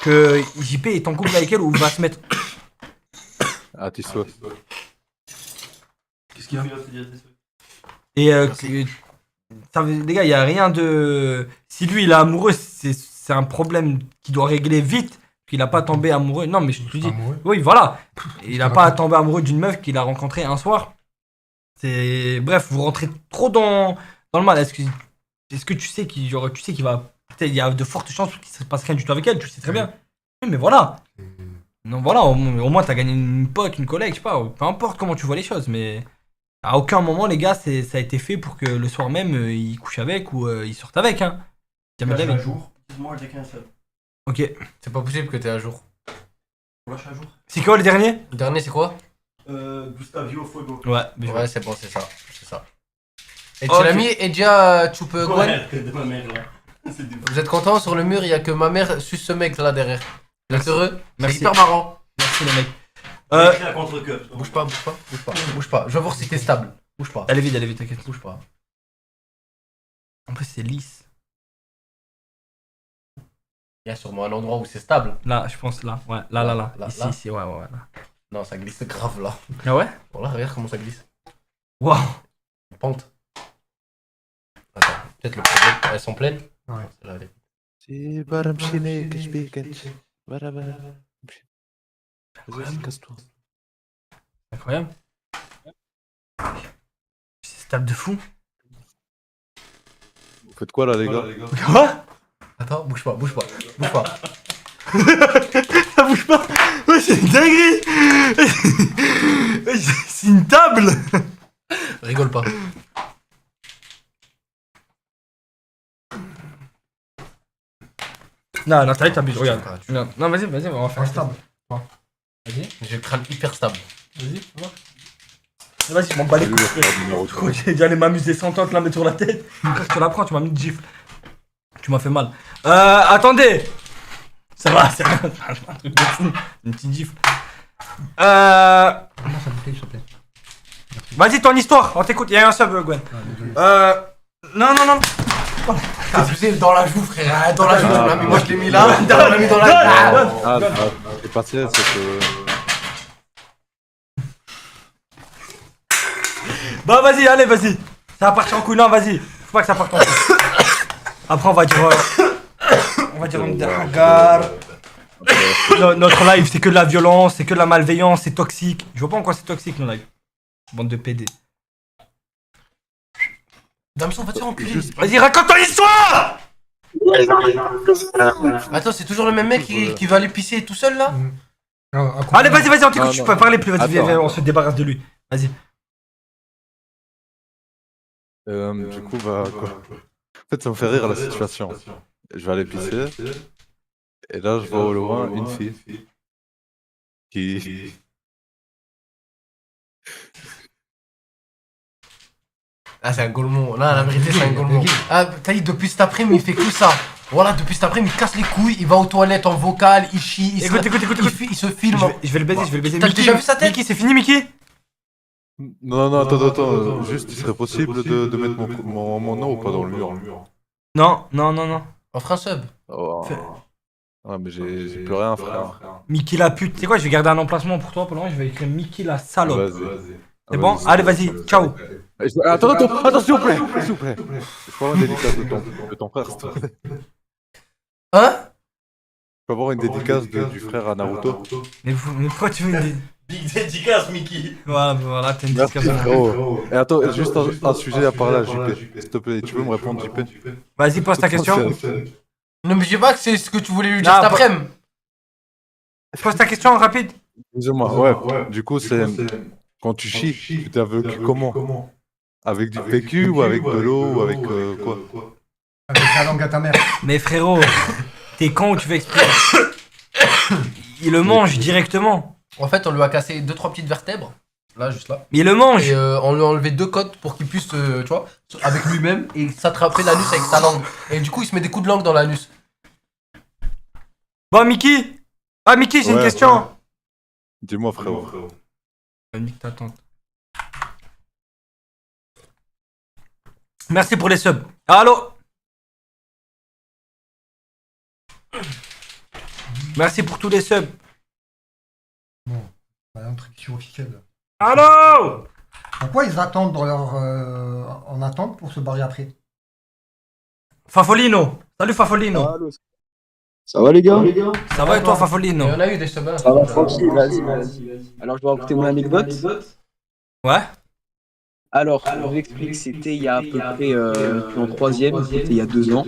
que JP est en couple avec elle ou va se mettre... Ah, tu souhaites. Qu'est-ce qu'il y a? Et les gars, il y a rien de... Si lui il est amoureux, c'est un problème qu'il doit régler vite, qu'il a pas tombé amoureux. Non mais je te dis... Amoureux. Oui, voilà. Il a pas tombé amoureux d'une meuf qu'il a rencontrée un soir. C'est bref, vous rentrez trop dans le mal. Est-ce que tu sais qu'il va peut-être il y a de fortes chances qu'il se passe rien du tout avec elle, tu sais très bien. Oui, mais voilà. Non, voilà, au moins t'as gagné une pote, une collègue, je sais pas, peu importe comment tu vois les choses, mais à aucun moment les gars, ça a été fait pour que le soir même ils couchent avec ou ils sortent avec hein. Jamais de la vie. jour. Moi, j'ai qu'un seul. OK. C'est pas possible que t'es à jour. On lâche un jour. C'est quoi le dernier? Le dernier, c'est quoi? Gustavio Fuego. Ouais, mais Ouais, c'est bon, c'est ça. Et Ok. tu l'as mis Edja Chupegwan. Ouais, de ma mère là. C'est du... Vous êtes content? Sur le mur, il y a que ma mère suce ce mec là derrière. Vous êtes heureux? C'est Merci. hyper marrant. merci les mecs. Écrit à contre-cœur. Bouge pas. Je veux voir si t'es stable. Bouge pas. Elle est vide, t'inquiète. Bouge pas. En plus c'est lisse. Il y a sûrement un endroit où c'est stable. Là, je pense là. Ouais, là. Là, Ici, là. ici, ouais, là. Non, ça glisse grave là. Ah ouais? Bon là, regarde comment ça glisse. Waouh. Pente. Attends, peut-être le problème. Elles sont pleines? Ouais. Là, allez. Vas-y, casse-toi. Incroyable. C'est stable de fou. Vous faites quoi là, les gars? Quoi? Attends, bouge pas. Ça bouge pas. Ouais, c'est une dinguerie. C'est une table. Rigole pas. Non, t'abuses, regarde. Ah, tu- Non, vas-y, on va faire Instable. Vas-y. J'ai le crâne hyper stable. Vas-y, on va voir. Vas-y, je m'en bats les Salut, couilles. le frère de Naruto. J'ai aller m'amuser 100 ans, te la mettre sur la tête. Je te la prends, tu m'as mis une gifle. Tu m'as fait mal. Attendez. Ça va, c'est un truc de fou. Une petite gifle. Comment ça bouteille, s'il te plaît? Vas-y, ton histoire, on t'écoute. Il y a un sub, Gwen. Non. T'as abusé dans la joue, frère. Ah, dans la joue, on l'a mis. Moi, je l'ai mis là. On l'a mis dans la joue. C'est parti, c'est que. Bah, vas-y, allez, vas-y. Ça va partir en couille, non, vas-y. Faut pas que ça parte en couille. Après, on va dire. Notre live, c'est que de la violence, c'est que de la malveillance, c'est toxique. Je vois pas en quoi c'est toxique, nos lives. Bande de PD. Damson, va te faire enculer. Vas-y, raconte ton histoire! Attends, c'est toujours le même mec qui va aller pisser tout seul là? Allez, vas-y, on t'écoute, Non, tu non. peux parler plus, vas-y, Attends. viens, on se débarrasse de lui. Vas-y. Du coup, bah, quoi. En fait, ça me fait rire la situation. Je vais aller pisser. Et là, je vois au loin une fille. Qui. Ah, c'est un golemon. Là, la vérité, c'est un golemon. Ah, t'as dit, depuis cet après-midi, il fait que ça. Voilà, depuis cet après-midi, il casse les couilles, il va aux toilettes en vocal, il chie, Écoute. il se filme. Je vais le baiser, T'as déjà vu sa tête? Mickey, c'est fini, Mickey? Non, attends. Juste, il serait possible de mettre mon nom ou pas dans le mur? Non. On fera un sub. Oh. Ah, mais j'ai plus rien, frère. Mickey la pute. Tu sais quoi, je vais garder un emplacement pour toi, pour le moment, je vais écrire Mickey la salope. Vas-y. C'est bon? Allez, vas-y, ciao. Attends, s'il vous plaît. Je peux avoir une dédicace de ton frère, s'il te plaît. Hein? Je peux avoir une dédicace du frère à Naruto? Mais pourquoi tu veux une... Big dédicace, Mickey. Voilà, t'as une Merci, discussion. frérot. Et attends, juste un sujet à parler à JP. S'il te plaît, tu peux me répondre, JP? Vas-y, pose ta question. Ne me dis pas que c'est ce que tu voulais lui dire Non, cet après-midi. Pose ta question rapide. Excusez-moi, ouais. Du coup, c'est quand tu chies, tu t'es aveuglé comment? Avec du PQ ou avec de l'eau ou avec quoi? Avec la langue à ta mère. Mais frérot, t'es con ou tu veux expliquer? Il le mange directement. En fait, on lui a cassé 2-3 petites vertèbres. Là, juste là. Mais il le mange. Et on lui a enlevé 2 côtes pour qu'il puisse, tu vois, avec lui-même et s'attraper l'anus avec sa langue. Et du coup, il se met des coups de langue dans l'anus. Bon, Mickey. Ah, Mickey, j'ai une Ouais, question. ouais. Dis-moi, frérot. Nique ta tante. Merci pour les subs. Allô? Merci pour tous les subs. L'instruction officielle. Allô? Pourquoi ils attendent dans leur, en attente pour se barrer après? Fafolino. Salut Fafolino. Ça va les gars? Ça va et toi Fafolino? Il y en a eu des subs. Hein, Ça va tranquille, vas-y. Alors je vais raconter mon anecdote. Ouais. Alors, je vous explique, c'était il y a à peu près en troisième, c'était il y a 2 ans.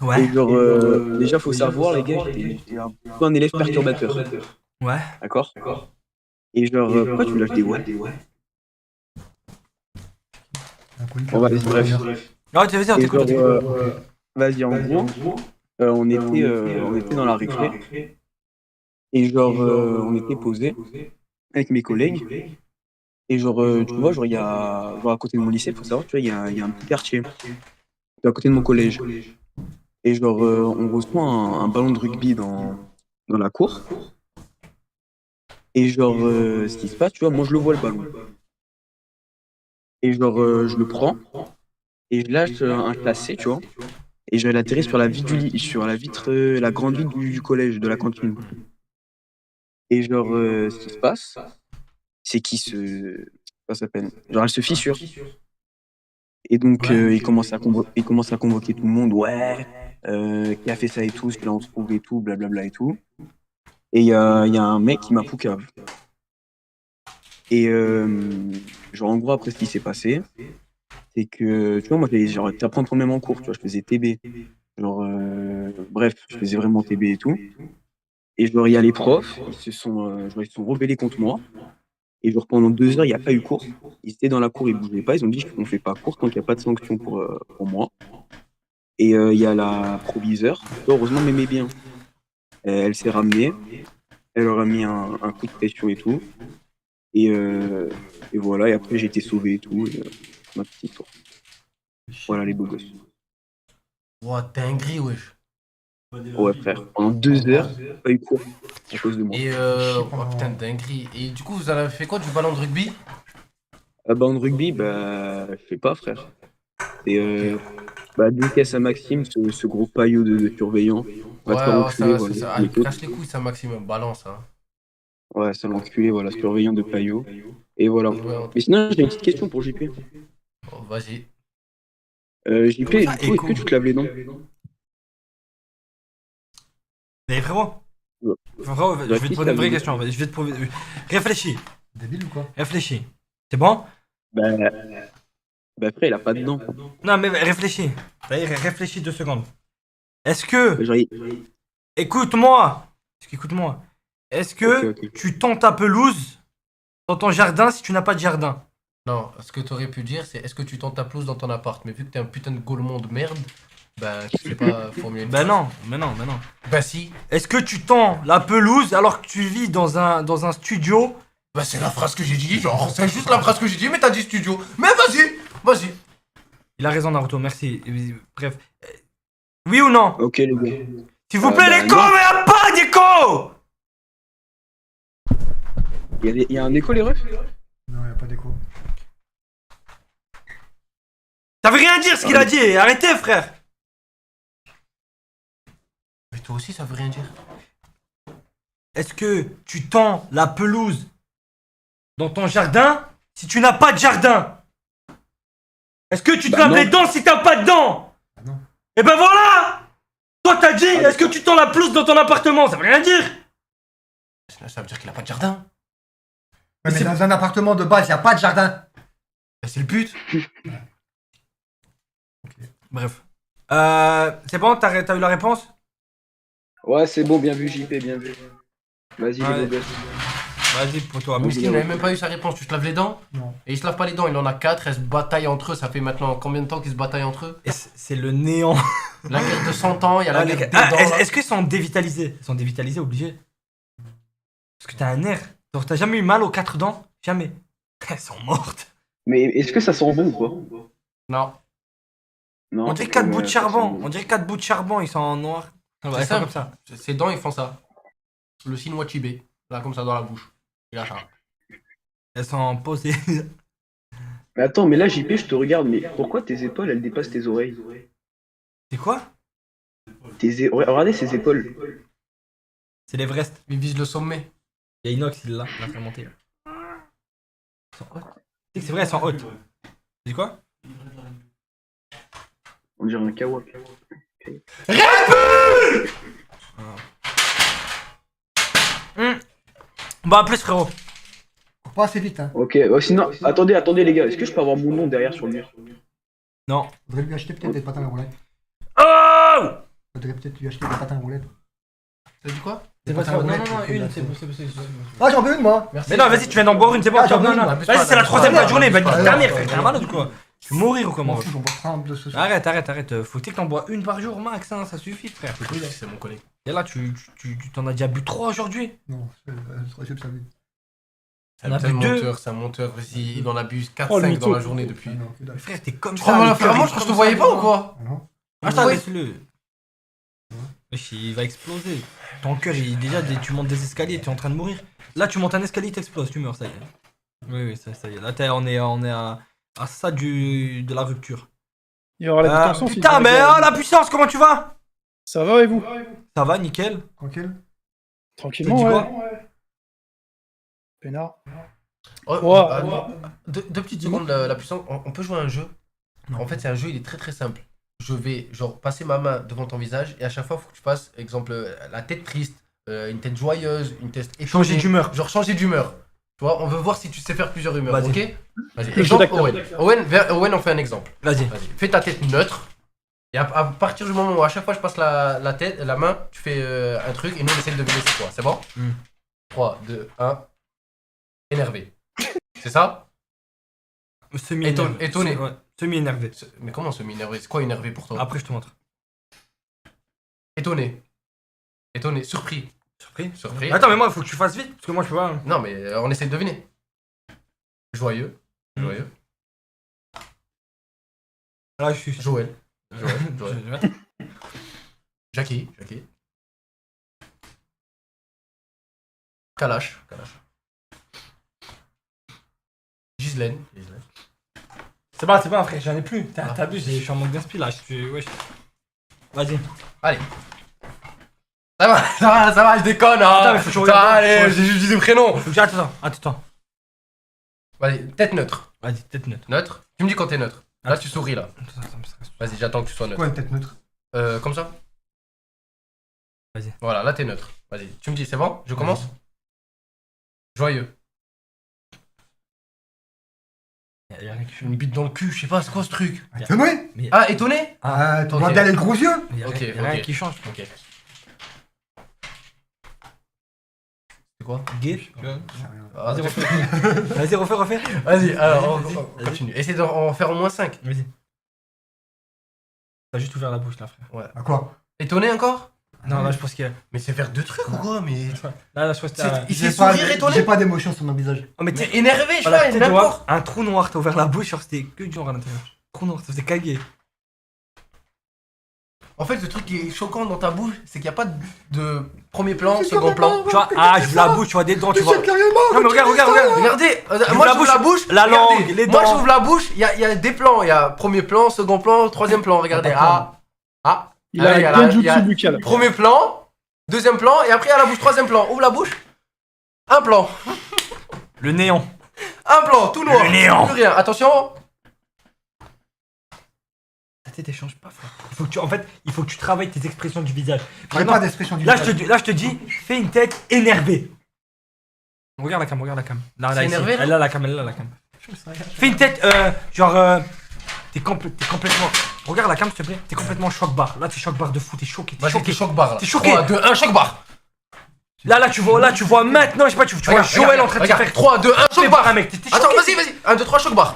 Ouais. Et genre, déjà faut savoir les gars, j'étais un peu un élève perturbateur. Ouais. D'accord? Et genre, pourquoi tu me lâches des ouais? Bon vas-y, bref. Non, tu veux dire, Et t'écoutes. genre, vas-y, en gros, on était dans la récré. Et genre, on était posé avec mes collègues. Et genre, tu vois, genre, il y a, genre, à côté de mon lycée, faut savoir, tu vois, il y a un petit quartier. À côté de mon collège. Et genre, on reçoit un ballon de rugby dans la cour. Et genre, ce qui se passe, tu vois, moi je le vois le ballon. Et genre, je le prends. Et je lâche un classé, tu vois. Et je l'atterris sur la vitre la grande vitre du collège, de la cantine. Et genre, ce qui se passe, c'est qu'il se. Comment ça s'appelle? Genre, elle se fissure. Et donc, il commence à convoquer tout le monde. Ouais, qui a fait ça et tout, celui-là on se trouve et tout, blablabla et tout. Et il y a un mec qui m'a poucave. Et genre, en gros, après, ce qui s'est passé, c'est que, tu vois, moi, genre, t'apprends toi-même en cours, tu vois, je faisais TB. Genre, bref, je faisais vraiment TB et tout. Et genre, il y a les profs, ils se sont rebellés contre moi. Et genre, pendant 2 heures, il n'y a pas eu cours. Ils étaient dans la cour, ils bougeaient pas. Ils ont dit, on fait pas cours tant qu'il n'y a pas de sanction pour moi. Et il y a la proviseure, heureusement, m'aimait bien. Elle s'est ramenée. Elle leur a mis un coup de pression et tout. Et voilà, et après j'ai été sauvé et tout, et ma petite histoire. Voilà les beaux gosses. Ouah, dinguerie, wesh. Ouais frère, pendant 2 heures, pas eu cours à cause de moi. Et oh putain, dinguerie. Et du coup, vous avez fait quoi du ballon de rugby? Ah bah en rugby, bah je sais pas frère. Et bah dédicace à Maxime, ce gros paillot de surveillant. Va Ouais, te faire ouais, enculer, ça, voilà. ça, Il il est cool. cache les couilles, ça, Maxime. Balance, hein. Ouais, ça l'enculé, voilà, surveillant de paillot. Et voilà. Ouais, Mais sinon, j'ai une petite question pour JP. oh, vas-y. JP, du Ça, coup, est-ce que tu te laves les dents? Mais frérot, Ouais. frérot, je vais te poser une vraie question. Je vais te poser. Réfléchis, Débile ou quoi? réfléchis. C'est bon? Bah après, il a pas de dents. Non, mais réfléchis. Réfléchis 2 secondes. Est-ce que. Genre, Écoute-moi. Écoute-moi. Est-ce que Ok. tu tends ta pelouse dans ton jardin si tu n'as pas de jardin? Non, ce que t'aurais pu dire, c'est est-ce que tu tentes ta pelouse dans ton appart? Mais vu que t'es un putain de golemon de merde, bah, tu sais pas formuler une Ben phrase. non, mais non, mais non. Bah, si. Est-ce que tu tends la pelouse alors que tu vis dans un studio? Bah, c'est la phrase que j'ai dit, genre, c'est juste la phrase que j'ai dit, mais t'as dit studio. Mais vas-y. Il a raison, Naruto, merci. Bref. Oui ou non? Ok, les gars. S'il vous plaît, bah, l'écho, non. mais y a pas d'écho! Il y a un écho, les refs? Non, y'a pas d'écho. Ça veut rien dire ce qu'il a dit, arrêtez, frère! Mais toi aussi, ça veut rien dire. Est-ce que tu tends la pelouse dans ton jardin si tu n'as pas de jardin? Est-ce que tu te Bah laves non. les dents si t'as pas de dents? Bah non. Et ben voilà! Toi t'as dit, Ah, est-ce que tu tends la pelouse dans ton appartement? Ça veut rien dire! Ça veut dire qu'il a pas de jardin. Ouais, mais c'est- dans un appartement de base, y'a pas de jardin. Bah, c'est le but. Bref. C'est bon, t'as eu la réponse? Ouais, c'est bon, bien vu, JP, bien vu. Vas-y, Ouais. les beaux gosses. Vas-y pour toi. Mais il n'avait même pas eu sa réponse. Tu te laves les dents? Non. Et il se lave pas les dents, il en a 4, elles se bataillent entre eux. Ça fait maintenant combien de temps qu'ils se bataillent entre eux? Et c'est le néant. La guerre de 100 ans, il y a la guerre des dents. Est-ce qu'ils sont dévitalisés? Ils sont dévitalisés, obligés. Parce que t'as un nerf. Genre, t'as jamais eu mal aux 4 dents? Jamais. Elles sont mortes. Mais est-ce que ça sent bon ou pas? Non. Non. On dirait 4 bouts de charbon. bon. On dirait 4 bouts de charbon, ils sont en noir. C'est Elles sont simple. comme ça. Ses dents, ils font ça. Le signe Wachibé. Là, comme ça, dans la bouche. Il a ça. Elles sont posées. Mais attends, mais là, JP, je te regarde, mais pourquoi tes épaules, elles dépassent tes oreilles? C'est quoi? Regardez ses épaules. C'est l'Everest. Il vise le sommet. Il y a Inox, il l'a fait monter. Elles sont hautes. Tu sais que c'est vrai, elles sont hautes. C'est quoi? On dirait un kawa. Bon, à plus, frérot. Pas assez vite, hein. Ok, sinon, attendez, les gars, est-ce que je peux avoir mon nom derrière sur le mur? Non. Faudrait lui acheter peut-être des patins à roulettes. Oh! Faudrait peut-être lui acheter des patins à roulettes. T'as dit quoi? C'est pas pas ça, ça. Non, ouais, non, non, tu une, fais c'est la- possible. Ah, j'en veux une, moi. Merci. Mais non, vas-y, tu viens d'en boire une, c'est bon. Ah, j'en veux Non, une, non. abuse Vas-y, pas, c'est la abuse troisième pas. de la journée. Va Ah, dire ta mère, ouais. frère. T'es un malade ou quoi? Tu veux mourir ou Je comment? m'en fous, j'en bois 30 de ce soir. Arrête. Faut que t'en bois une par jour, max, hein. Ça suffit, frère. C'est mon collègue. Et là, tu t'en as déjà bu 3 aujourd'hui. Non, c'est trop sûr que ça veut. On a C'est un bu 2. menteur, c'est un menteur. Vas-y, il en a bu Oh, 4-5 le dans la mytho. journée depuis. Ah non, que dalle. Frère, t'es comme Tu ça. crois mal le à faire cœur, moi, il je est te comme voyais ça, pas ou dedans. quoi? Ah non. Attends, Ouais. laisse-le. Wesh, il va exploser. Ton cœur, tu montes des escaliers, tu es en train de mourir. Là, tu montes un escalier, t'exploses, tu meurs, ça y est. Oui, ça y est. Là, on est à ça de la rupture. Il y aura la détention. si Putain, tu mais veux. oh la puissance, comment tu vas? Ça va et vous? Ça va, nickel. Tranquille. Tranquillement, T'as dit ouais. quoi? Peinard. Oh, Ouais. deux petites secondes, la puissance. On peut jouer à un jeu. Non. En fait, c'est un jeu, il est très très simple. Je vais genre passer ma main devant ton visage et à chaque fois, il faut que tu fasses, exemple, la tête triste, une tête joyeuse, une tête étonnée. Changer d'humeur. Genre changer d'humeur. Tu vois, on veut voir si tu sais faire plusieurs humeurs, Vas-y. ok? Vas-y, suis exemple, d'accord. Owen, on fait un exemple. Vas-y. Vas-y, fais ta tête neutre. Et à partir du moment où à chaque fois je passe la tête, la main, tu fais un truc et nous on essaie de deviner c'est quoi. C'est bon? 3, 2, 1. Énervé. C'est ça? Semi-énervé. Étonné. Ouais, semi-énervé. Mais comment semi-énervé? C'est quoi énervé pour toi? Après, je te montre. Étonné. Étonné. Surpris. Surpris? Surpris. Attends, mais moi, il faut que tu fasses vite, parce que moi, je peux pas. Non, mais on essaie de deviner. Joyeux. Joyeux. Là, je suis. Joël. Joël. Jackie. Kalash. Ghislaine. C'est pas frère, j'en ai plus. T'abuses, je suis en manque d'inspi là. Wesh. Vas-y. Allez. Ça va, je déconne. Attends, mais faut que je Ça regarde. va, allez, j'ai juste dit des prénoms. Attends. Vas-y, tête neutre. Vas-y, tête neutre. Neutre. Tu me dis quand t'es neutre. Là, tu souris là. Attends. Vas-y, j'attends que tu sois neutre. Quoi, une tête neutre? Comme ça. Vas-y. Voilà, là t'es neutre. Vas-y, tu me dis, c'est bon? Je commence? Joyeux. Y'a rien qui fait Une bite dans le cul, je sais pas, c'est quoi ce truc? Étonné? Ah, étonné? Ah, tu Ok. regardes les gros yeux? Y'a Ok, rien ok. qui change. Ok. C'est quoi? Gay. Ah, Vas-y, refais. Vas-y, alors Vas-y. on continue. Essaye d'en faire au moins 5. Vas-y. T'as juste ouvert la bouche là, frère. Ouais. À quoi? Étonné encore? Non, là, je pense qu'il y a. Mais c'est faire 2 trucs ou quoi? Mais. Là, je pense que t'as. Il fait sourire étonné? J'ai pas d'émotion sur mon visage. Oh, mais Mais énervé, je sais voilà, pas, tu sais, tu vois, n'importe. un trou noir, t'as ouvert la bouche, genre c'était que du noir à l'intérieur. Trou noir, ça faisait caguer. En fait, le truc qui est choquant dans ta bouche, c'est qu'il n'y a pas de premier plan, second plan. Tu vois, j'ouvre la bouche, tu vois des dents, tu vois. Carrément! Non, mais regarde. Regardez, J'ouvre moi la j'ouvre la bouche, la regardez. langue, les Moi dents. j'ouvre la bouche, il y a des plans, il y a premier plan, second plan, troisième plan, regardez. Il a un genjutsu buccal. Premier plan, deuxième plan, et après il y a la bouche, troisième plan. Ouvre la bouche, un plan, Le néant. un plan, tout noir, Le néant. plus rien. Attention, Ta tête échange pas, frère. Il faut que tu travailles tes expressions du visage. J'ai Maintenant, pas d'expression du là, visage. je te dis, fais une tête énervée. Regarde la cam. Là, C'est ici. énervé, là Elle a la cam. Fais une tête, t'es complètement. Regarde la cam, s'il te plaît. T'es complètement choc-bar. Là, t'es choc-bar de fou, t'es choqué. vas-y, t'es choc barre là. T'es choqué. 3, 2, 1, choc barre. Là, tu vois maintenant, je sais pas, tu vois Joël en train de se faire 3, 2, 1, choc barre. un mec. T'es Attends, choqué. vas-y, 1, 2, 3, choc barre.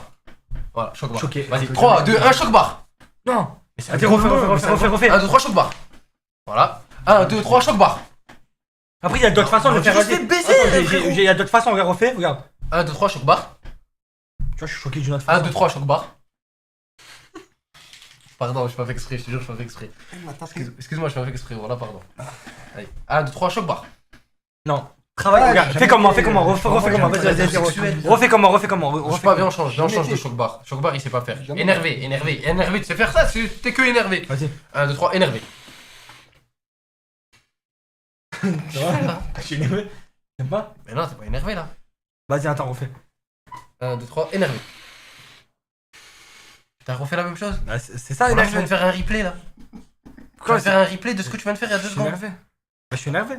Voilà, choc barre. Choqué. Vas-y, 3, 2, 1, choc barre. Non. Mais c'est Vas-y, refais. 1, 2, 3, choc barre. Voilà. 1, 2, 3, choc barre. Après, il y a d'autres façons de le faire. Je te fais baiser, Attends, frérot. il y a d'autres façons, regarde. 1, 2, 3, choc barre. Tu vois, je suis choqué d'une autre 1, façon. 2, 3, choc barre. Pardon, je pas fait exprès, je te jure, je pas fait exprès. Excuse-moi, je pas fait exprès, voilà, pardon. Allez, 1, 2, 3, choc barre. Non. Travaille, Ouais, regarde. j'ai Fais jamais comment, fait, fais comment, refais comment. Vas-y, sexuel. refais comment. Je suis pas bien, on change de choc barre. Choc barre, il sait pas faire. Jamais. Énervé, tu sais faire ça, t'es que énervé. Vas-y. 1, 2, 3, énervé. Je suis énervé. T'aimes pas? Mais non, t'es pas énervé là. Vas-y, attends, refais. 1, 2, 3, énervé. T'as refait la même chose? Bah, c'est ça, Voilà, tu viens énervé. de faire un replay là. Tu viens de faire un replay de ce que tu viens de faire il y a 2 Je suis secondes. énervé. Bah, je suis énervé.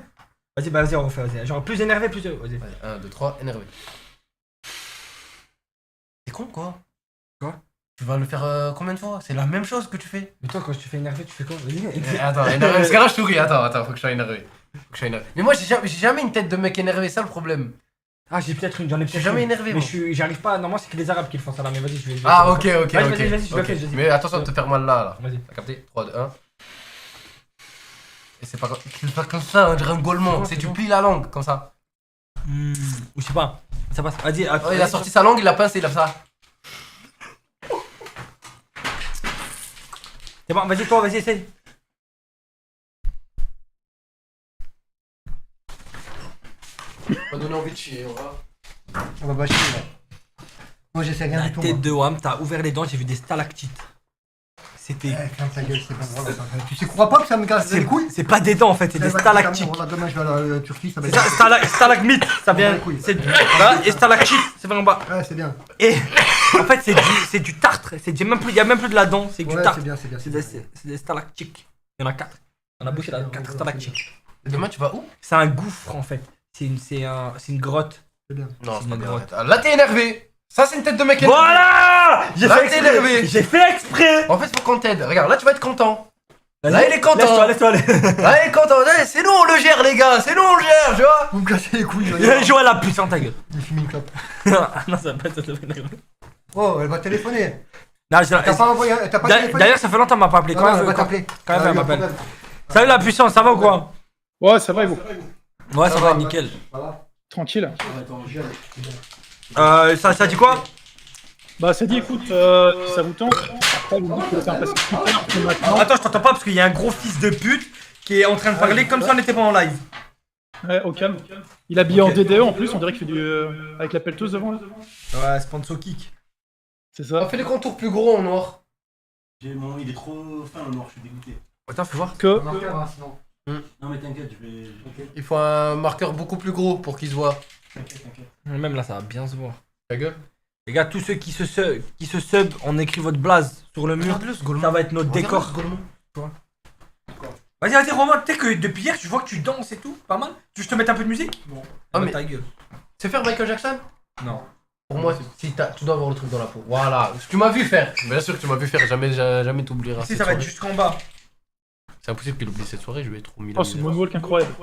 Vas-y, on refait, vas-y. Genre plus énervé, plus. Vas-y. 1, 2, 3, énervé. C'est con quoi? Quoi? Tu vas le faire combien de fois? C'est la même chose que tu fais. Mais toi, quand je te fais énervé, tu fais quoi? Vas-y. Attends, énervé, parce que là je souris. Attends, faut que je sois énervé. Mais moi j'ai jamais une tête de mec énervé, c'est ça le problème. Ah, j'en ai peut-être Je suis jamais énervé, Mais moi. j'arrive pas. Normalement, c'est que les Arabes qui le font ça là. Mais vas-y, je vais. Ah, ok. Vas-y, je le Ok. fais, vas-y. Mais attention de te faire mal là. Vas-y. T'as capté? 3, 2, 1. Et c'est pas comme. Tu le fais comme ça, on dirait un gaulement. C'est tu plies la langue comme ça. Ou je sais pas. Ça passe. Vas-y. Oh, il a sorti sa langue, il l'a pincé, il a fait ça. C'est bon, vas-y, toi, vas-y, essaye. On va donner envie de chier, on va. On va bâcher là. Moi j'essaie rien La du tout. tête moi. de Wam, t'as ouvert les dents, j'ai vu des stalactites. C'était. Eh, ferme ta gueule, c'est pas grave. Tu crois pas que ça me casse les couilles? C'est pas des dents en fait, c'est des stalactites. Demain je vais à la Turquie, ça va C'est ça, être. stalagmite, ça vient. les couilles. C'est là, et stalactite, c'est vers en bas. Ouais, c'est bien. Et en fait, c'est du tartre. Il y a même plus de la dent, c'est du Ouais, tartre. c'est bien, c'est bien. C'est des stalactiques. Il y en a 4. Dans la bouche, il y en a 4 stalactiques. Et demain, tu vas où? C'est un gouffre en fait. C'est une grotte. C'est bien. Non, c'est c'est pas une bien. grotte. Arrête. Là, t'es énervé. Ça, c'est une tête de mec énervé. Voilà! J'ai Là, fait t'es énervé. exprès. J'ai fait exprès. En fait, faut qu'on t'aide. Regarde, là, tu vas être content. Vas-y, Là, il est content. Laisse-toi aller. Là, il est content. Allez, c'est nous, on le gère, les gars. C'est nous, on le gère, tu vois. Vous me cassez les couilles. je Joue à la puce en ta gueule. vais fumer une clope. Non, ça va pas être ça. Oh, elle va téléphoner. Non, T'as pas envoyé. T'as pas téléphoné? D'ailleurs, ça fait longtemps qu'elle m'a pas appelé. Non, Quand non, elle elle va veut, t'appeler. quand elle Ah, m'appelle. problème. Salut la puissance, ça va ou quoi? Ouais, ça va et vous? Ouais, ça va, nickel. Ça va? Tranquille. Attends, je viens. Ça dit quoi? Bah, ça dit, écoute, si ça vous tente, après, vous dites que c'est un passé plus tard que maintenant. Attends, je t'entends pas parce qu'il y a un gros fils de pute qui est en train de parler comme si on était pas en live. Ouais, au calme. Il est habillé en DDE en plus, on dirait qu'il fait du. Avec la pelleteuse devant là. Ouais, sponsor kick. C'est ça. On fait les contours plus gros en noir. Il est trop fin le noir, je suis dégoûté. Attends, fais voir. Que. Non mais t'inquiète, je vais. Il faut un marqueur beaucoup plus gros pour qu'il se voit. T'inquiète. Même là, ça va bien se voir. Ta gueule. Les gars, tous ceux qui se sub, on écrit votre blaze sur le mur. Regarde-le, ce Golemon. Ça va être notre décor. Vas-y, Romain, tu sais que depuis hier, tu vois que tu danses et tout, pas mal. Tu veux que je te mette un peu de musique? Bon. Ah, mais ta gueule. c'est faire Michael Jackson? Non. Pour moi, si tu dois avoir le truc dans la peau. Voilà. Tu m'as vu faire. Bien sûr que tu m'as vu faire. Jamais t'oublieras. Si, ça va être jusqu'en bas. C'est impossible qu'il oublie cette soirée. Je vais être trop mille. Oh, c'est moonwalk incroyable.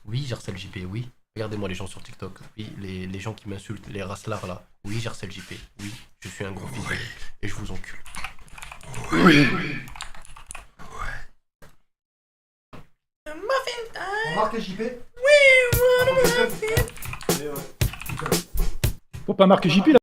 Oui, j'harcèle JP, oui. Regardez-moi les gens sur TikTok. Oui, les gens qui m'insultent, les racelards là. Oui, j'harcèle JP. Oui, je suis un gros fils de... Et je vous encule. Oui. On marque JP. Faut pas marquer JP là.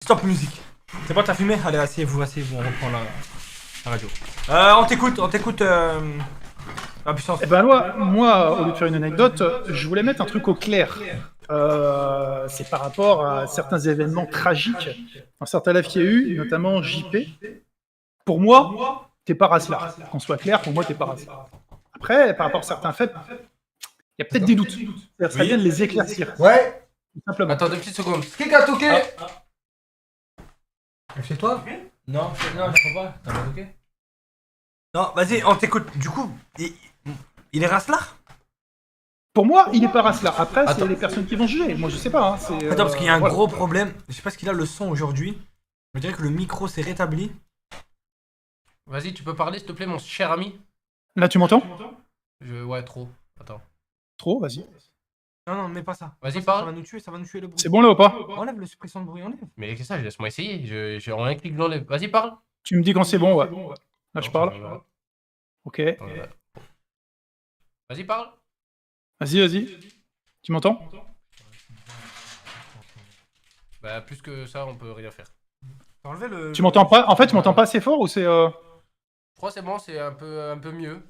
Stop musique. C'est bon, t'as fumé? Allez, asseyez-vous, on reprend la radio. On t'écoute, la puissance. Eh ben moi, au lieu de faire une anecdote, je voulais mettre un truc au clair. C'est par rapport à certains événements tragiques, un certain live qu'il y a eu, notamment JP. Pour moi, t'es pas Raslar. Qu'on soit clair, pour moi, t'es pas Raslar. Après, par rapport à certains faits, il y a peut-être des doutes. Ça serait bien de les éclaircir. Ouais. Tout simplement. Attends 2 petites secondes. Qui a toqué? C'est toi? Non, je crois pas. T'as pas toqué? Non, vas-y, on t'écoute. Du coup, il est Raslar? Pour moi, il est pas Raslar. Après, c'est Attends. les personnes qui vont juger. Moi, je sais pas. Hein. Attends, parce qu'il y a un voilà. gros problème. Je sais pas ce qu'il a le son aujourd'hui. Je dirais que le micro s'est rétabli. Vas-y, tu peux parler s'il te plaît, mon cher ami? Là, tu m'entends? Ouais, trop. Attends. Trop, vas-y. Non, mais pas ça. Vas-y, Ça parle. va nous tuer le bruit. C'est bon là ou pas? Enlève le suppression de bruit, enlève. Mais qu'est-ce que ça? Laisse-moi essayer. En un clic, je l'enlève. Vas-y, parle. Tu me dis quand c'est bon, ouais. Là, je parle. Voilà. Ok. Voilà. Vas-y, parle. Vas-y. Tu m'entends? Bah, plus que ça, on peut rien faire. T'as enlevé le. Tu m'entends pas? En fait, tu m'entends pas assez fort ou c'est. Je crois que c'est bon, c'est un peu mieux.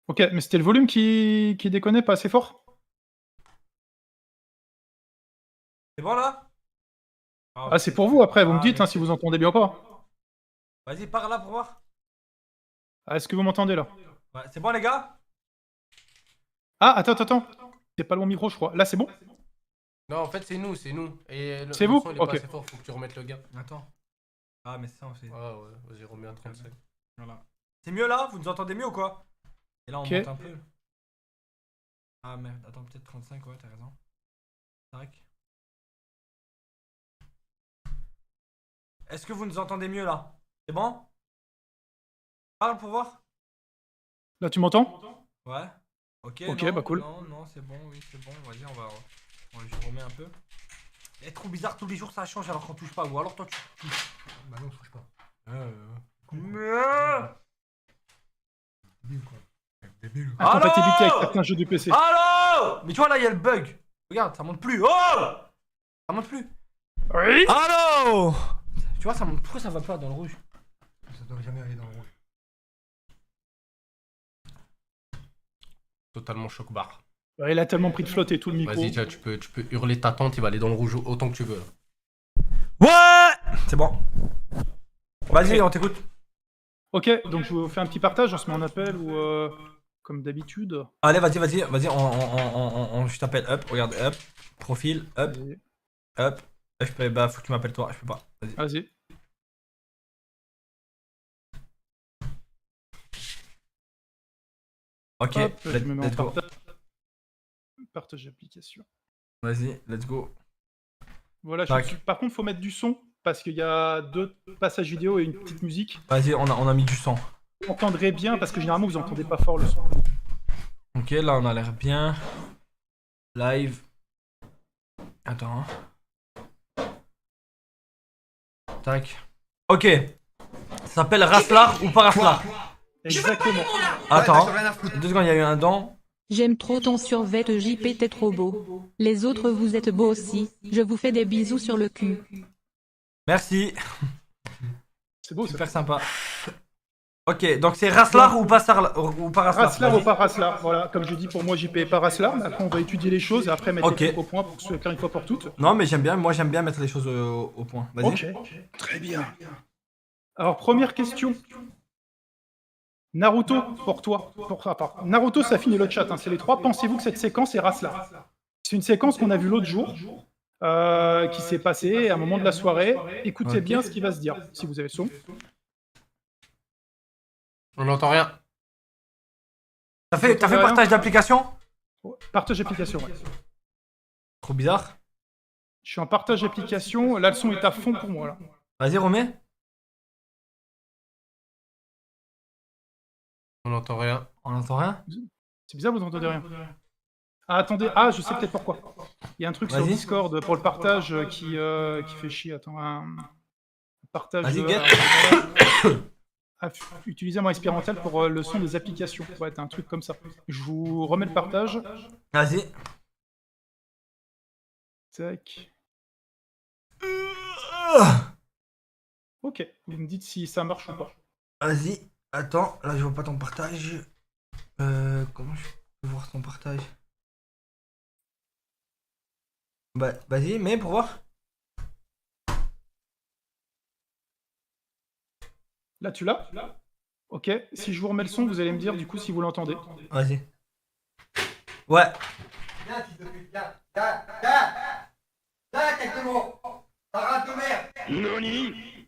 Ok, mais c'était le volume qui déconnait pas assez fort? C'est bon là? Ah, c'est pour vous après, vous me dites hein, si vous entendez bien ou pas. Vas-y, parle là pour voir. Ah, est-ce que vous m'entendez là? Ouais, c'est bon les gars? Ah, attends. C'est pas le bon micro, je crois. Là, c'est bon? Non, en fait, c'est nous. Et C'est le vous? son, il est Ok. pas assez fort, faut que tu remettes le gain. Attends. Ah, mais c'est ça, on fait. Ouais, vas-y, remets à 35. Voilà. C'est mieux là? Vous nous entendez mieux ou quoi? Et là, on Ok. monte un peu. Ah merde, attends, peut-être 35, ouais, t'as raison. Tac. Est-ce que vous nous entendez mieux là? C'est bon? Parle pour voir. Là, tu m'entends? Ouais. Ok, Ok, non, bah cool. Non, c'est bon, oui, c'est bon. Vas-y, je remets un peu. C'est trop bizarre, tous les jours ça change alors qu'on touche pas. Ou alors toi tu touches. Bah non, touche pas. Débile La compatibilité avec certains jeux du PC. Allô? Mais tu vois là, il y a le bug. Regarde, ça monte plus. Oh! Ça monte plus. Oui? Allô? Tu vois, ça monte. Pourquoi ça va pas dans le rouge? Ça doit jamais aller dans le rouge. Totalement choc-barre. Ouais, il a tellement pris de flotte et tout le micro. Vas-y, tiens, tu peux hurler ta tante, il va aller dans le rouge autant que tu veux. Ouais! C'est bon. Vas-y, on t'écoute. Ok, donc je vous fais un petit partage, on se met en appel ou comme d'habitude. Allez, vas-y, je t'appelle up, regarde, up, profil, up, up. Bah, faut que tu m'appelles toi, je peux pas. Vas-y. Vas-y. Ok, Hop, je me mets en let's go. Partage application. Vas-y, let's go. Voilà, Tac. par contre, faut mettre du son parce qu'il y a 2 passages vidéo et une petite musique. Vas-y, on a mis du sang. Vous entendrez bien parce que généralement vous entendez pas fort le son. Ok, là on a l'air bien. Live. Attends. Tac. Ok. Ça s'appelle Raslar ou pas Raslar? Exactement. Attends. 2 secondes, il y a eu un don. J'aime trop ton survêt JP, t'es trop beau. Les autres vous êtes beaux aussi. Je vous fais des bisous sur le cul. Merci. C'est beau, super sympa. Ok, donc c'est Raslar ou pas Raslar? Raslar ou pas Raslar, voilà, comme je dis pour moi JP et pas Raslar, mais après on va étudier les choses et après mettre Ok. les trucs au point pour que ce soit clair une fois pour toutes. Non, mais j'aime bien mettre les choses au point. Vas-y. Ok, très bien. Alors première question. Naruto, pour toi. Naruto, ça finit le chat, hein, c'est les 3. Pensez-vous que cette séquence est Raslar? C'est une séquence qu'on a vue l'autre jour, qui s'est passée à un moment de la soirée. Écoutez Ok. bien ce qui va se dire, si vous avez le son. On n'entend rien. T'as fait partage d'application? Partage application, ouais. Trop bizarre. Je suis en partage application, là le son est à fond pour moi. Là. Vas-y, remets. On n'entend rien. On n'entend rien? C'est bizarre, vous n'entendez rien. Ah, attendez, ah, je sais peut-être pourquoi. Il y a un truc sur Vas-y. Discord pour le partage qui fait chier. Attends, un partage. Vas-y, get. Utilisez mon expérimental pour le son des applications. Ouais, t'as un truc comme ça. Je vous remets le partage. Vas-y. Tac. Ok, vous me dites si ça marche ou pas. Vas-y. Attends, là je vois pas ton partage. Comment je peux voir ton partage? Bah, vas-y, mets pour voir. Là, tu l'as? Ok, si je vous remets le son, vous allez me dire du coup si vous l'entendez. Vas-y. Ouais. Viens, fils de pute, viens. Viens, quelques-mots. Ta rate de merde. Noni.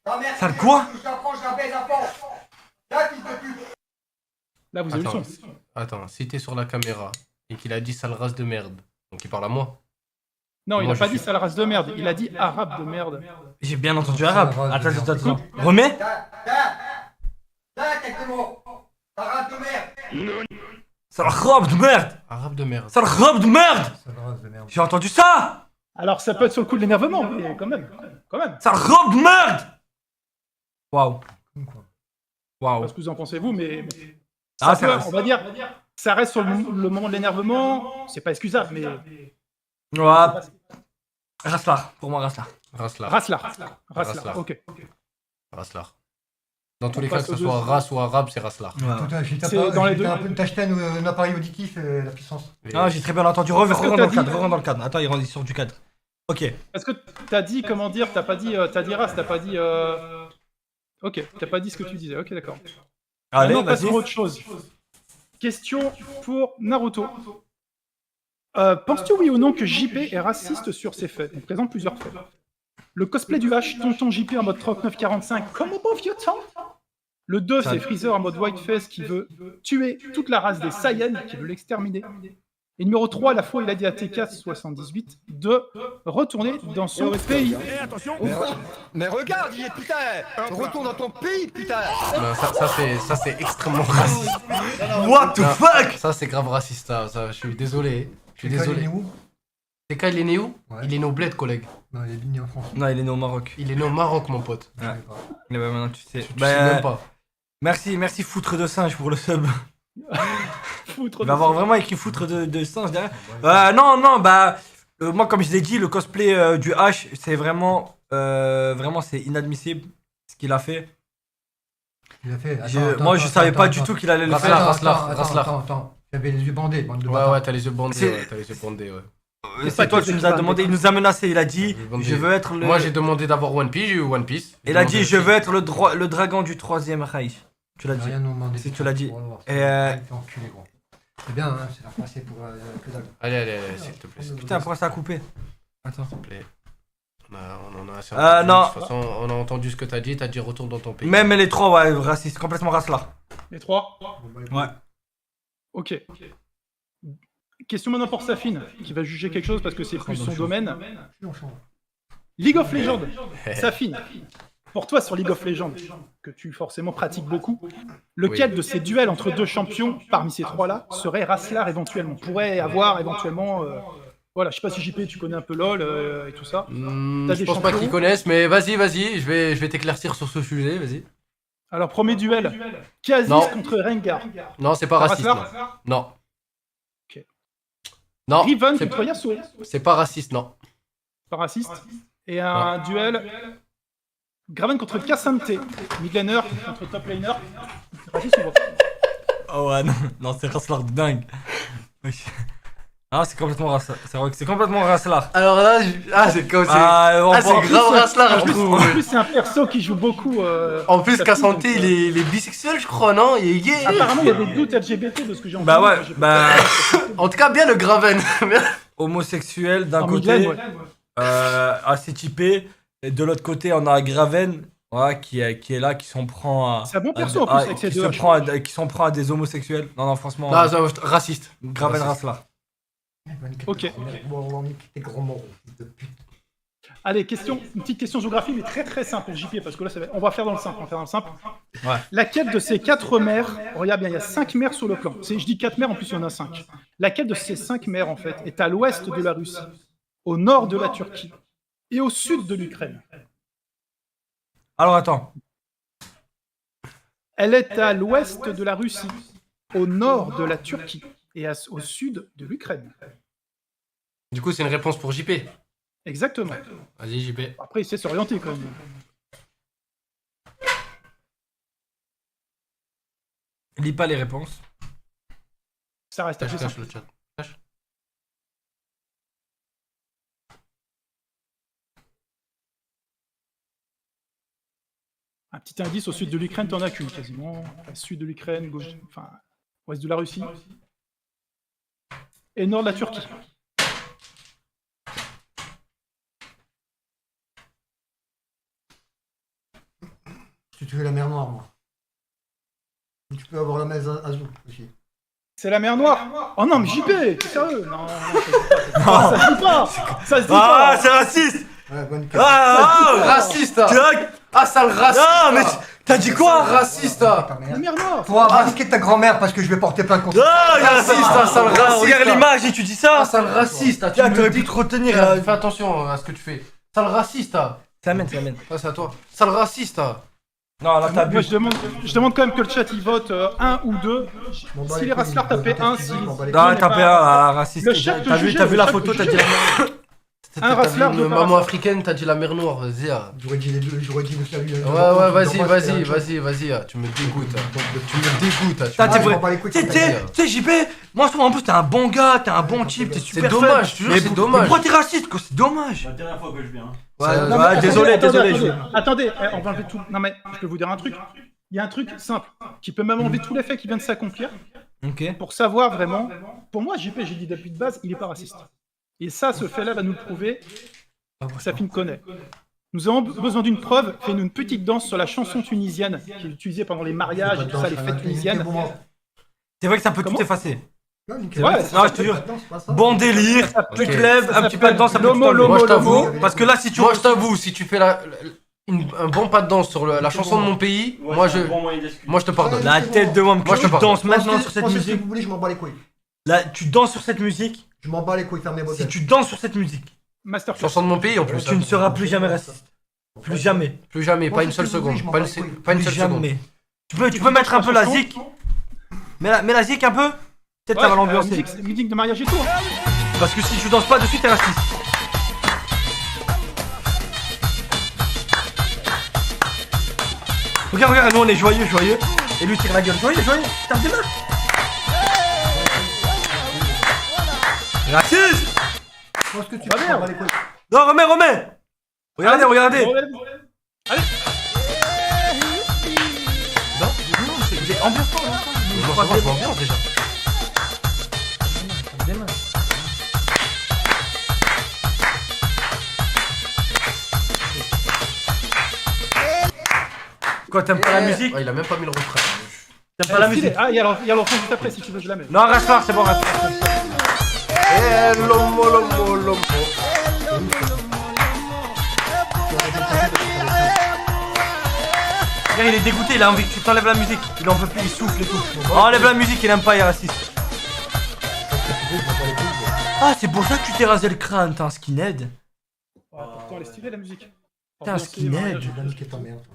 Ta mère, Ça le quoi? je t'apprends, je la baise à fond. Viens, fils de pute. Là, vous avez le son. Attends, si t'es sur la caméra et qu'il a dit sale race de merde, donc il parle à moi. Non, il Moi, a pas je dit suis- sale race de merde, il a dit arabe de merde. J'ai bien entendu arabe. Attends. Remets. Viens, quelques-mots. Ta rate de merde. Sale robe de merde. Arabe de merde. Sale robe de merde. J'ai entendu ça. Alors, ça peut être sur le coup de l'énervement, mais quand même. Sale robe de merde. Waouh. Je sais pas ce que vous en pensez, vous, mais. Ah, Ça peut, on va dire, ça reste sur le moment de l'énervement, c'est pas excusable, mais. Ouais. Raslar, pour moi Raslar. Raslar. Raslar, ok. Raslar. Dans tous les cas, que ce soit race ou arabe, c'est Raslar. C'est dans les deux. T'as acheté un appareil auditif, la puissance. Ah, j'ai très bien entendu. Rentre dans le cadre. Attends, il sort du cadre. Ok. Est-ce que t'as dit, comment dire, t'as dit race, t'as pas dit... Ok, t'as pas dit ce que tu disais, ok, d'accord. Allez, maintenant, passons vas-y. à autre chose. Question pour Naruto. Penses-tu oui ou non que JP est raciste sur ses faits? On présente plusieurs faits. Le cosplay du H, Tonton JP en mode 39-45, comme au bon vieux temps. Le 2, c'est Freezer en mode Whiteface qui veut tuer toute la race des Saiyans, qui veut l'exterminer. Et numéro 3, la fois il a dit à TK78 de retourner dans son pays. Mais regarde, il est putain. Retourne dans ton pays, putain. Non, ça c'est extrêmement raciste. What the fuck? Ça c'est grave raciste, ça, je suis désolé. Je suis TK, désolé. il est où? TK, il est né où? Ouais. Il est né au bled, collègue. Non, il est né en France. Non, il est né au Maroc. Il est né au Maroc, mon pote. Ouais. Mais bah, maintenant, tu sais. Tu sais même pas. Merci foutre de singe pour le sub. Foutre Il va avoir vraiment écrit foutre de singe derrière. Non, moi comme je l'ai dit, le cosplay du H, c'est vraiment c'est inadmissible ce qu'il a fait. Il a fait. Moi je savais pas du tout qu'il allait le faire. Raslar. Attends. J'avais les yeux bandés, bande de bâtards. Ouais, t'as les yeux bandés, ouais. C'est toi qui nous as demandé, il nous a menacé, il a dit je veux être le... Moi j'ai demandé d'avoir One Piece, j'ai eu One Piece. Il a dit je veux être le dragon du 3ème Reich. Tu l'as dit. Rien demandé. Si tu l'as dit. C'est bien, hein, c'est la passé pour que dalle. Allez, s'il te plaît. Putain, pourquoi ça a coupé? Attends. S'il te plaît. On en a assez non. De toute façon, on a entendu ce que t'as dit retourne dans ton pays. Même les trois, ouais, raciste, complètement racelard. Les trois? Ouais. Ok. Question maintenant pour Safine, qui va juger quelque chose parce que c'est plus son domaine. League of Legends. Safine, pour toi sur League of Legends, que tu forcément pratiques beaucoup, lequel de ces duels entre deux champions, parmi ces trois-là, serait Raslar éventuellement? Pourrait avoir éventuellement... Voilà, je sais pas si JP, tu connais un peu LoL et tout ça. Je pense pas qu'ils connaissent, mais vas-y, je vais t'éclaircir sur ce sujet, vas-y. Alors, premier duel, Kha'Zix contre Rengar. Non, c'est pas raciste, non. Ok. Non. Riven contre Yasuo. C'est pas raciste, non. Pas raciste. Et un duel, Graven contre Cassante. Mid laner contre top laner. C'est raciste ou pas? Oh ouais, non, c'est racelard de dingue. Ah, c'est complètement racelard. C'est vrai que c'est complètement racelard. Alors là, c'est comme c'est grave racelard, je trouve. En plus, c'est un perso qui joue beaucoup. En plus, Cassante, il est bisexuel, je crois, non? Il est gay. Apparemment, il y a des doutes LGBT de ce que j'ai entendu. Bah ouais, en tout cas, bien le Graven. Homosexuel d'un côté, assez typé. Et de l'autre côté, on a Graven. Ouais, qui est là, qui s'en prend à... C'est un bon perso en plus avec ces deux. Qui s'en prend à des homosexuels. Non, franchement... Non, raciste. Graven racelard. Ok. Allez, une petite question géographie, mais très très simple pour JP, parce que là, on va faire dans le simple. Ouais. Laquelle de ces 4 mers, regarde bien, il y a 5 mers sur le plan. Je dis 4 mers, en plus il y en a 5. Laquelle de ces 5 mers, en fait, est à l'ouest de la Russie, au nord de la Turquie et au sud de l'Ukraine? Alors attends. Elle est à l'ouest de la Russie, au nord de la Turquie et au sud de l'Ukraine. Du coup, c'est une réponse pour JP. Exactement. Vas-y, JP. Après, il sait s'orienter quand même. Lis pas les réponses. Ça reste assez Cache simple. le chat. Cache. Un petit indice, au sud de l'Ukraine, t'en as qu'une quasiment. Enfin, sud de l'Ukraine, gauche, enfin, ouest de la Russie. Et nord de la Turquie. Tu veux la mer Noire, moi. Tu peux avoir la mer Azul aussi. C'est la mer Noire. Oh non, mais JP, t'es sérieux? Non, ça se dit pas. Ça se dit pas. Ah, c'est raciste. Ouais, bonne Raciste. Ah, sale raciste. Non, mais t'as dit quoi? Raciste. La mer Noire. Toi, va risquer ta grand-mère parce que je vais porter plainte contre Ah, raciste, sale raciste. Regarde l'image et tu dis ça. Ah, sale raciste. Tu aurais pu te retenir. Fais attention à ce que tu fais. Sale raciste. Ça amène. Ah, c'est à toi. Sale raciste. Non, là t'as bu. Moi, je demande quand même que le chat il vote 1 ou 2. Si les Rasslars tapez 1, si. Non, tapez un, raciste. Le chat T'as vu la photo, t'as dit la merde. Un racelard, deux maman paracelars. africaine, t'as dit la mer Noire, vas-y. J'aurais dit les deux, j'aurais dit le salut. Ouais, vas-y, tu me dégoûtes. Tu me dégoûtes. Putain, t'es je vrai. m'en bats les couilles, Tu sais, JP, moi, en plus, t'es un bon gars, t'es un bon type, t'es super dommage, fun. je te jure, Mais c'est mais dommage. pourquoi t'es raciste, quoi? C'est dommage. C'est la dernière fois que je viens. Ouais, Non, mais attendez, désolé. Attendez, on va enlever tout. Non, mais je peux vous dire un truc. Il y a un truc simple qui peut même enlever tous les faits qui viennent de s'accomplir Ok. pour savoir vraiment. Pour moi, JP, j'ai dit depuis de base, il est pas raciste. Et ça, ce fait-là va nous le prouver. Safin connaît. Nous avons besoin d'une preuve. Fais-nous une petite danse sur la chanson tunisienne qui est utilisée pendant les mariages et tout ça, les fêtes tunisiennes. C'est vrai que ça peut Comment tout effacer. Ouais, Non, je te jure. Bon délire, tu te lèves, un petit peu de danse, ça peut tout Lomo, enlever. lomo, Moi, je t'avoue. lomo. Parce que là, si tu. Moi, je t'avoue, si tu fais un bon pas de danse sur la chanson de mon pays, moi, je te pardonne. La tête de moi, Moi, je te tu pardonne. danses maintenant sur cette Si musique. vous voulez, je m'en bats les couilles. Là, tu danses sur cette musique. Je m'en bats les couilles, fermez vos Si gueules. tu danses sur cette musique, Masterclass. Chanson de mon pays en plus. tu ne seras plus jamais raciste. Plus jamais. Plus jamais, Moi, pas une si seule vous voulez, seconde. je m'en Pas bats une les couilles. pas une Plus seule seconde. jamais. Tu peux mettre un peu la zik. Mets la zik un peu. Peut-être ça va l'ambiancer. Musique de mariage et tout. Parce que si tu danses pas dessus, t'es raciste. Regarde, nous on est joyeux. Et lui tire la gueule. Joyeux. Tape des mains. Raciste. Moi, ce que tu Bah, veux, je m'en bats les couilles. Non, remets. Regardez. Allez. Non, c'est ambiance-toi. Moi, je m'ambiance déjà. Quoi, t'aimes pas la musique? Il a même pas mis le refrain. T'aimes pas la musique? Ah, il y a l'enfant juste après si tu veux, je la mets. Non, reste-là, c'est bon, reste. Lomo. Regarde, il est dégoûté, il a envie que tu t'enlèves la musique. Il en peut plus, il souffle et tout. Enlève la musique, il aime pas, il est raciste. Ah, c'est pour ça que tu t'es rasé le crâne, t'es un skinhead. Pourtant, elle est stylée la musique. T'es un skinhead. Tu vas niquer ta mère, toi.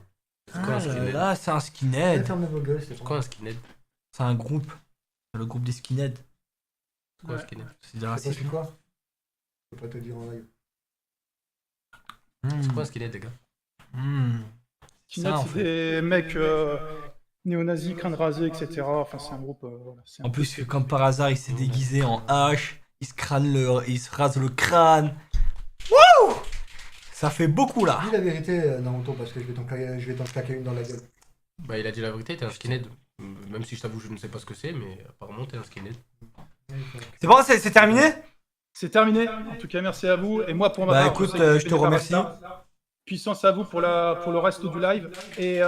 Ah là là, c'est un skinhead. Fermez vos gueules, c'est C'est quoi un skinhead? C'est un groupe. C'est le groupe des skinheads. C'est quoi un skinhead? C'est des C'est racistes. quoi? Je peux pas te dire en live. C'est quoi un skinhead, les gars? Skinhead, Ça, en c'est des mecs néo-nazis, crâne rasé, etc. Enfin, c'est un groupe. Voilà, c'est un En plus, que comme par hasard, il s'est déguisé en hache. Il se rase le crâne. Wouh! Ça fait beaucoup là. Dis la vérité, Naruto, parce que je vais t'en claquer une dans la gueule. Bah, il a dit la vérité, t'es un skinhead. Même si je t'avoue, je ne sais pas ce que c'est, mais apparemment, t'es un skinhead. C'est bon, c'est terminé? C'est terminé. En tout cas, merci à vous. Et moi, pour ma Bah part, écoute, sais que je te remercie. Puissance à vous pour le reste du live. Et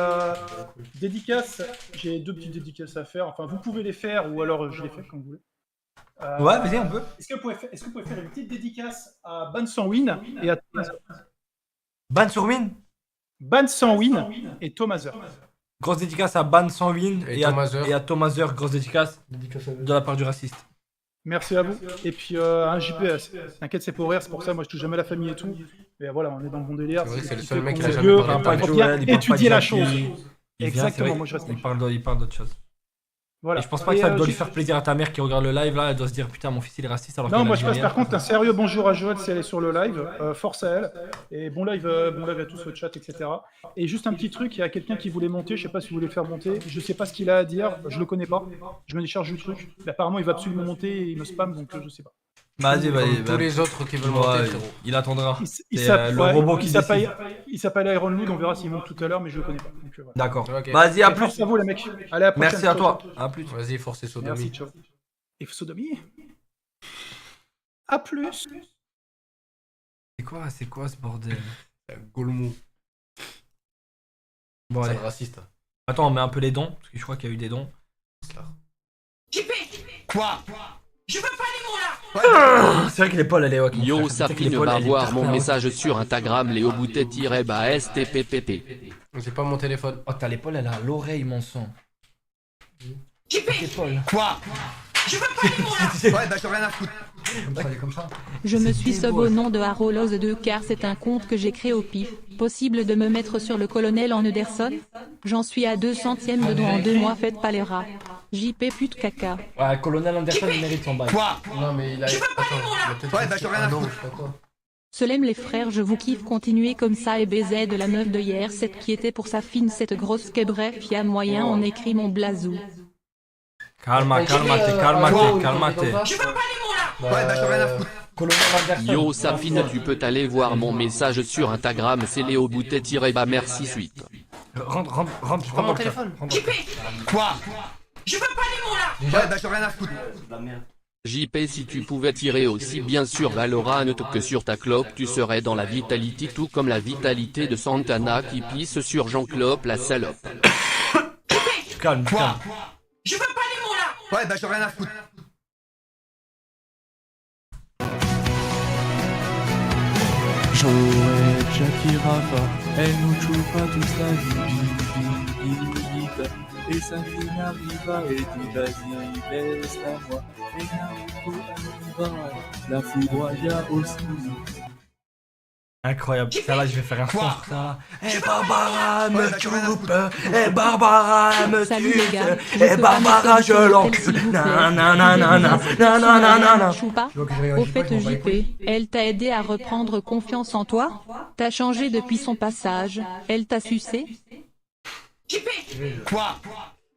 dédicace, j'ai 2 petites dédicaces à faire. Enfin, vous pouvez les faire ou alors je les fais comme vous voulez. Ouais, vas-y, on peut. Est-ce que vous pouvez faire une petite dédicace à Ban Sanwin et à Thomas Ban sur Win. Ban Sanwin et Thomaser. Grosse dédicace à Ban sans Win Et et à Thomaser, grosse dédicace Dédicace à eux. de la part du raciste. Merci à vous. Et puis un JPS. T'inquiète, c'est pour rire, c'est pour ça. Moi, je touche jamais la famille et tout. Mais voilà, on est dans le bon délire. C'est vrai que c'est le ce seul qui mec fait qui a qu'on jamais veut, parlé de on ta peut gueule. bien étudier la chose. Il vient, c'est Exactement, vrai, moi je respecte. il parle d'autre chose. Voilà. Et je pense pas que ça doit lui faire plaisir à ta mère qui regarde le live là, elle doit se dire putain mon fils il est raciste alors Non, qu'il moi a je dit passe rien. par contre un sérieux bonjour à Joël si elle est sur le live. Force à elle. Et bon live à tous au chat, etc. Et juste un petit truc, il y a quelqu'un qui voulait monter, je sais pas si vous voulez le faire monter. Je sais pas ce qu'il a à dire, je le connais pas. Je me décharge du truc. Mais apparemment il va absolument monter et il me spam donc je sais pas. Vas-y, Comme tous les autres qui veulent Ouais, monter, frérot. il attendra. Il C'est s'appelle le robot qui décide. il s'appelle Iron Loot, on verra s'il monte tout à l'heure, mais je le connais pas. Donc, voilà. D'accord. Ok. Vas-y, à Et plus. force à vous les mecs. Allez, à la prochaine. Merci à Ciao, toi. ciao. À plus. Vas-y, force et sodomie. Merci, ciao. Et sodomie. À plus. C'est quoi ce bordel? Golemou. Bon C'est allez. un raciste. Attends, on met un peu les dons, parce que je crois qu'il y a eu des dons. Quoi? C'est vrai que l'épaule elle est haute. Yo Safine va voir mon message sur Instagram Léo Boutet-STPPP. C'est pas mon téléphone. Oh t'as l'épaule elle a l'oreille mon sang. L'épaule. Quoi? Ouais, bah j'ai rien à foutre. Comme ça, elle est comme ça. Je me suis sub au nom de Harolose2 car c'est un compte que j'ai créé au pif. Possible de me mettre sur le colonel en Ederson? J'en suis à 2 centièmes de don en 2 mois, faites pas les rats. JP pute caca. Ouais, Colonel Anderson il mérite son bail. Quoi? Non, mais il a. Attends, il a peut-être Ouais, bah j'ai rien à un nom, foutre. je sais pas quoi. Selem les frères, je vous kiffe, continuez comme ça et baiser de la meuf de hier, cette qui était pour sa fine, cette grosse que bref, y a moyen, on écrit mon blasou. Calmate. Je veux pas les mots là. Ouais, bah j'en ai rien à foutre. Yo Safine, tu peux aller voir mon message sur Instagram, c'est Léo Boutet-bas merci suite. Rentre, Je prends mon téléphone. JP. Quoi? Je veux pas les mots là. Ouais, bah j'en ai rien à foutre. JP, si tu pouvais tirer aussi bien sur Valorant que sur ta clope, tu serais dans la vitality, tout comme la vitalité de Santana qui pisse sur Jean-Clope la salope. Calme. Je veux pas les mots là. Ouais, bah j'en ai rien à foutre. Joël, Jackie, Rafa, elle nous joue pas tous la vie, et sa fille n'arriva et dit vas-y, laisse-la moi, et Naruto arriva, la foudroya aussi. Incroyable, ça là je vais faire un son sur ça. Eh Barbara me coupe, eh Barbara me tue, eh Barbara je l'encule. Nanana. Choupa, au fait JP, elle t'a aidé à reprendre confiance en toi? T'as changé depuis son passage, elle t'a sucé? JP. Quoi?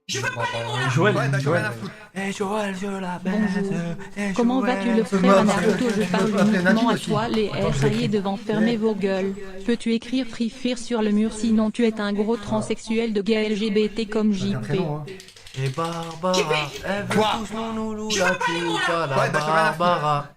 Je veux pas les mots là. Joël, ouais, bah j'en ai rien à foutre. Eh Joël, je la baise. Bonjour. Comment vas-tu le frère Naruto? Je parle uniquement à toi, les ça y est devant, fermez vos gueules. Peux-tu écrire Free Fire sur le mur, sinon tu es un gros transsexuel de gay LGBT comme JP. Et Barbara, elle veut tous mon loulou, la coupa, la Barbara.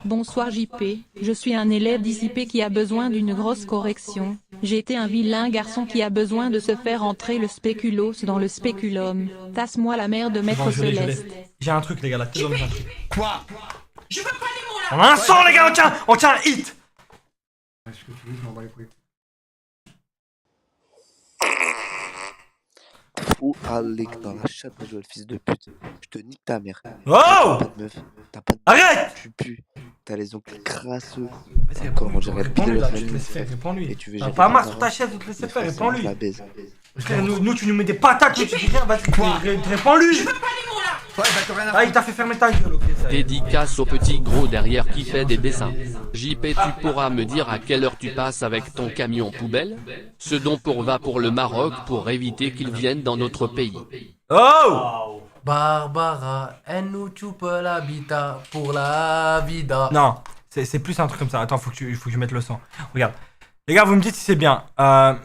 Bonsoir JP, je suis un élève dissipé qui a besoin d'une grosse correction. J'ai été un vilain garçon qui a besoin de se faire entrer le spéculoos dans le spéculum. Tasse-moi la mère de Maître Céleste. J'ai un truc les gars, la tête j'ai un truc. Quoi? Je veux pas les mots là. On a un son les gars, on tient un hit. Est-ce que tu veux, je m'en bats les couilles. Ou Alec dans la chatte, moi, Joël, fils de pute. Je te nique ta mère. Oh! T'as pas de meuf. T'as pas de... Arrête! Tu pues. T'as les ongles crasseux. Encore, on dirait réponds-lui Billy là, Batman, tu te laisses faire, frère. réponds-lui. Et tu veux T'as gérer pas ton marre sur parent. ta chaise, tu te laisses faire, Mais réponds-lui. la baise. Frère, nous tu nous mets des patates, tu dis rien, vas-y, réponds-lui. Je veux pas les mots là. Ouais, bah j'en ai rien à Ah, foutre. il t'a fait fermer ta gueule, ok, ça y est. Dédicace au petit gros derrière qui fait des dessins. JP, tu pourras me dire à quelle heure tu passes avec ton camion poubelle? Ce don va pour le Maroc pour éviter qu'ils viennent dans notre pays. Oh! Barbara, elle nous choupe l'habitat pour la vida. Non, c'est plus un truc comme ça. Attends, faut que je mette le son. Regarde. Les gars, vous me dites si c'est bien. Regarde.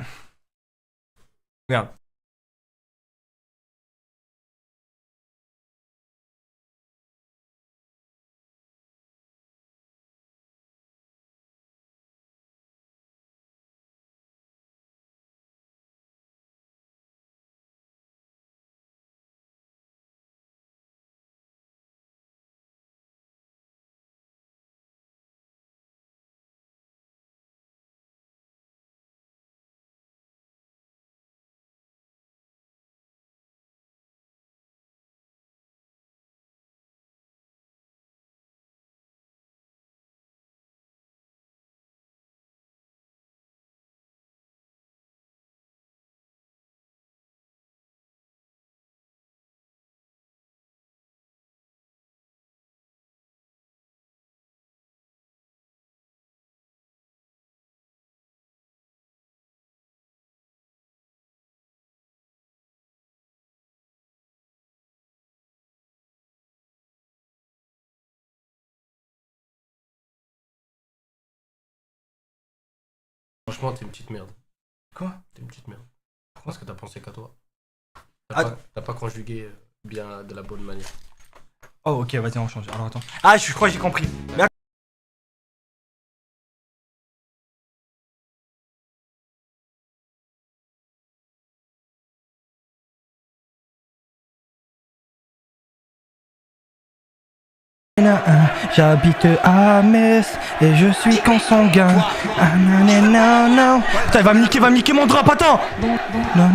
Franchement, t'es une petite merde. Quoi? T'es une petite merde. Parce que t'as pensé qu'à toi. Ah. T'as pas conjugué bien de la bonne manière. Oh, ok, vas-y, on change. Alors attends. Ah, je crois que j'ai compris. Mais j'habite à Metz et je suis consanguin. Putain, il va me niquer mon drap, attends. Non.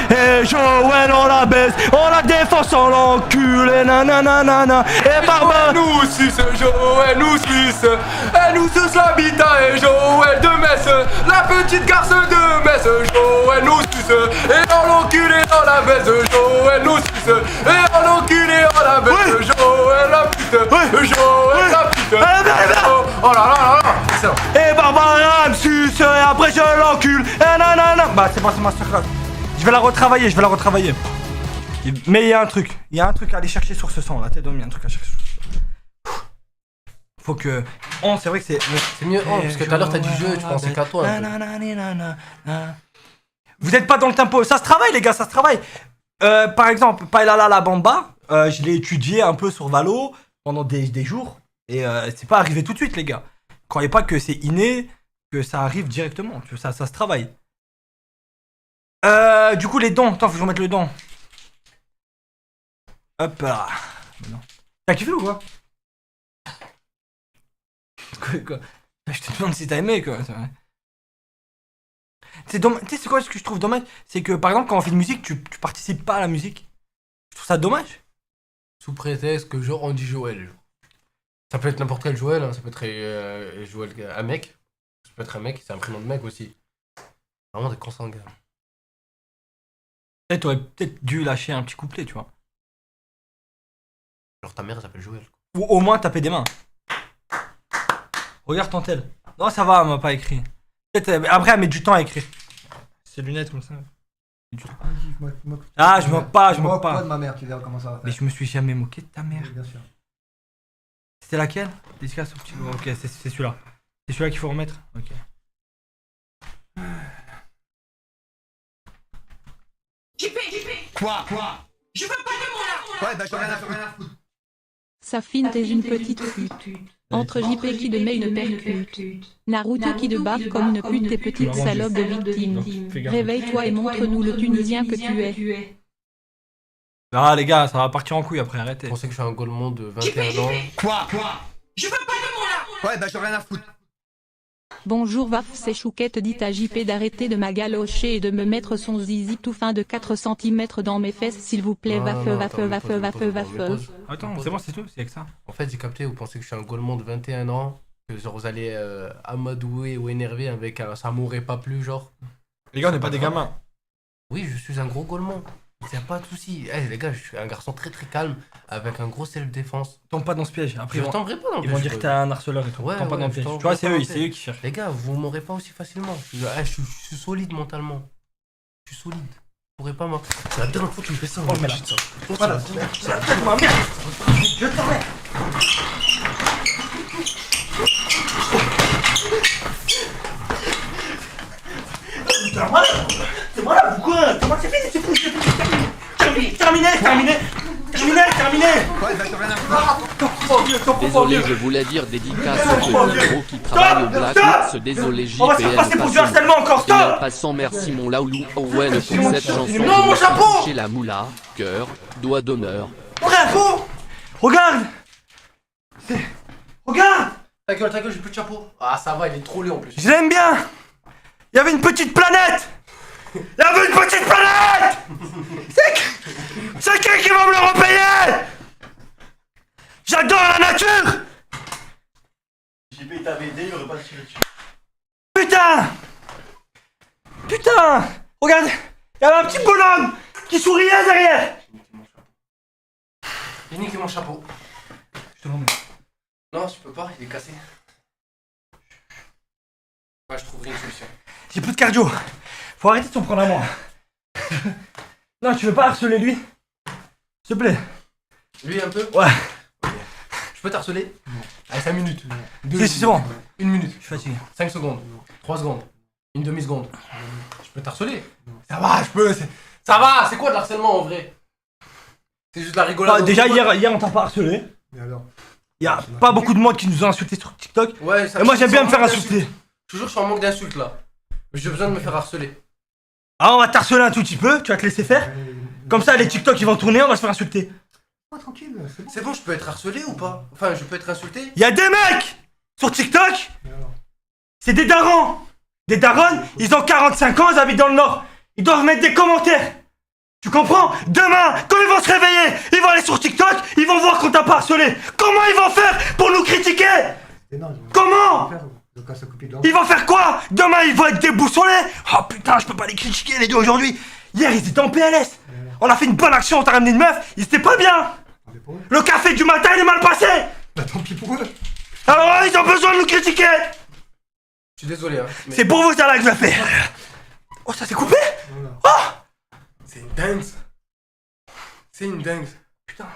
Et Joël, on la baisse, on la défonce, on l'encule. Et Barbara. Nous suce, Joël nous suce. Elle nous suce l'habitat et Joël de Metz. La petite garce de Metz, Joël nous suce. Et on l'enculé dans la baisse, Joël nous suce. Et on l'enculé dans la baisse, Joël la pute. Joël la pute. ça. Et Barbara me suce et après je l'encule. Et nanana. Bah c'est bon, c'est masterclass. Je vais la retravailler. Mais il y a un truc à aller chercher sur ce son là. T'es il y a un truc à chercher sur ce son. Faut que... Oh, c'est vrai que c'est... C'est mieux, parce que tout à l'heure t'as dit jeu, tu pensais qu'à toi. Vous êtes pas dans le tempo. Ça se travaille les gars, ça se travaille. Par exemple, Paella la Bamba, je l'ai étudié un peu sur Valo pendant des jours. Et c'est pas arrivé tout de suite les gars. Croyez pas que c'est inné, que ça arrive directement. Tu vois, ça se travaille. Du coup les dons, attends, faut que je remette le don. Hop là. T'as kiffé ou quoi? Quoi? Je te demande si t'as aimé quoi. C'est dommage. Tu sais c'est quoi ce que je trouve dommage? C'est que par exemple quand on fait de musique, tu participes pas à la musique. Je trouve ça dommage. Sous prétexte que genre on dit Joël. Ça peut être n'importe quel Joël, hein. Ça peut être Joël, un mec. Ça peut être un mec, c'est un prénom de mec aussi. Vraiment des consanguins. Et t'aurais peut-être dû lâcher un petit couplet, tu vois. Genre ta mère s'appelle Joël. Ou au moins taper des mains. Regarde ton tel. Non, ça va, elle m'a pas écrit. Peut-être après, elle met du temps à écrire. Ses lunettes comme ça. Ah, je me moque pas, je me moque pas. de ma mère, tu verras comment ça va faire. Mais je me suis jamais moqué de ta mère. Oui, bien sûr. C'était laquelle? Dédicace au petit. Ok, c'est celui-là. C'est celui-là qu'il faut remettre? Ok. Quoi? Je veux pas de mon Ouais, bah j'en ai rien à foutre. Safine t'es une petite pute. Entre JP qui te met une percute. Naruto qui te baffe comme une pute et petite salope de victime. Réveille-toi et montre-nous le Tunisien que tu es. Ah les gars, ça va partir en couille après, arrêtez. Je pensais que je suis un golemon de 21 ans. Quoi? Je veux pas de mon Ouais, bah j'en ai rien à foutre. Bonjour Vaf, c'est Chouquette dit à JP d'arrêter de m'agalocher et de me mettre son zizi tout fin de 4 cm dans mes fesses s'il vous plaît, Vaf. Attends, c'est bon, c'est tout, c'est avec ça. En fait, j'ai capté, vous pensez que je suis un golemon de 21 ans, que genre vous allez amadouer ou énerver avec un ça m'aurait pas plu, genre. Les gars, on n'est pas des gamins. Oui, je suis un gros golemon. Y'a pas de soucis. Eh les gars, je suis un garçon très très calme, avec un gros self-défense. Tombe pas dans ce piège. Après, Je tomberai pas dans le ils vont piège, dire que t'es un harceleur et tout. Ouais, Tombe pas dans le piège. je Tu vois, c'est tombe eux, pas c'est eux qui cherchent. Les gars, vous m'aurez pas aussi facilement. Je suis solide mentalement. Je suis solide. Vous pourrez pas moi. C'est la dernière fois que tu me fais ça. Oh, mais là. Voilà. C'est la tête de ma mère. Je t'emmerde. T'es malade ou quoi? C'est fini, c'est fini. Terminé. Ouais, bah j'en ai rien à foutre. Désolé, je voulais dire dédicace au petit gros qui travaille au Black Ops. Désolé, On va se faire passer pour du harcèlement encore, Et en stop. passant, merci mon Laoulou Owen pour cette chanson. Non, mon chapeau. Chez la moula, cœur, doigt d'honneur. Bravo. Regarde. Regarde. Ta gueule, j'ai plus de chapeau. Ah, ça va, il est trop laid en plus. Je l'aime bien. Il y avait une petite planète. C'est qui va me le repayer? J'adore la nature. JP t'avait aidé, il aurait pas tiré dessus. Putain. Regarde. Il y avait un petit bonhomme qui souriait derrière. J'ai niqué mon chapeau. Je te l'emmène. Non, je peux pas, il est cassé. Ouais, je trouverai une solution. J'ai plus de cardio. Faut arrêter de s'en prendre à moi. Non, tu veux pas harceler lui? S'il te plaît. Lui un peu? Ouais. Je peux t'harceler? Non. Allez, 5 minutes. C'est bon. 1 minute. Je suis fatigué. 5 secondes. 3 secondes. Une demi-seconde. Je peux t'harceler? Ça va, je peux. Ça va, c'est quoi de l'harcèlement en vrai? C'est juste la rigolade. Déjà, hier on t'a pas harcelé. Mais alors? Il y a pas beaucoup de monde qui nous a insultés sur TikTok. Ouais, ça, et moi j'aime bien me faire d'insultes. insulter. Toujours, je suis en manque d'insultes là. J'ai besoin de me faire harceler. Ah, on va t'harceler un tout petit peu, tu vas te laisser faire. Comme ça, les TikTok ils vont tourner, on va se faire insulter. Oh, tranquille, c'est bon. C'est bon, je peux être harcelé ou pas? Enfin, je peux être insulté? Il y a des mecs sur TikTok. C'est des darons. Des darons, ils ont 45 ans, ils habitent dans le Nord. Ils doivent mettre des commentaires. Tu comprends? Demain, quand ils vont se réveiller, ils vont aller sur TikTok, ils vont voir qu'on t'a pas harcelé. Comment ils vont faire pour nous critiquer? Comment? Ils vont faire quoi? Demain, ils vont être déboussolés. Oh putain, je peux pas les critiquer les deux aujourd'hui. Hier, ils étaient en PLS. On a fait une bonne action, on t'a ramené une meuf, ils étaient pas bien. Le café du matin, il est mal passé. Bah tant pis pour eux. Alors ils ont besoin de nous critiquer. suis désolé, hein. mais- C'est pour vous ça là que je la fais. Oh, ça s'est coupé. Oh. C'est une dingue. C'est une dingue. Putain.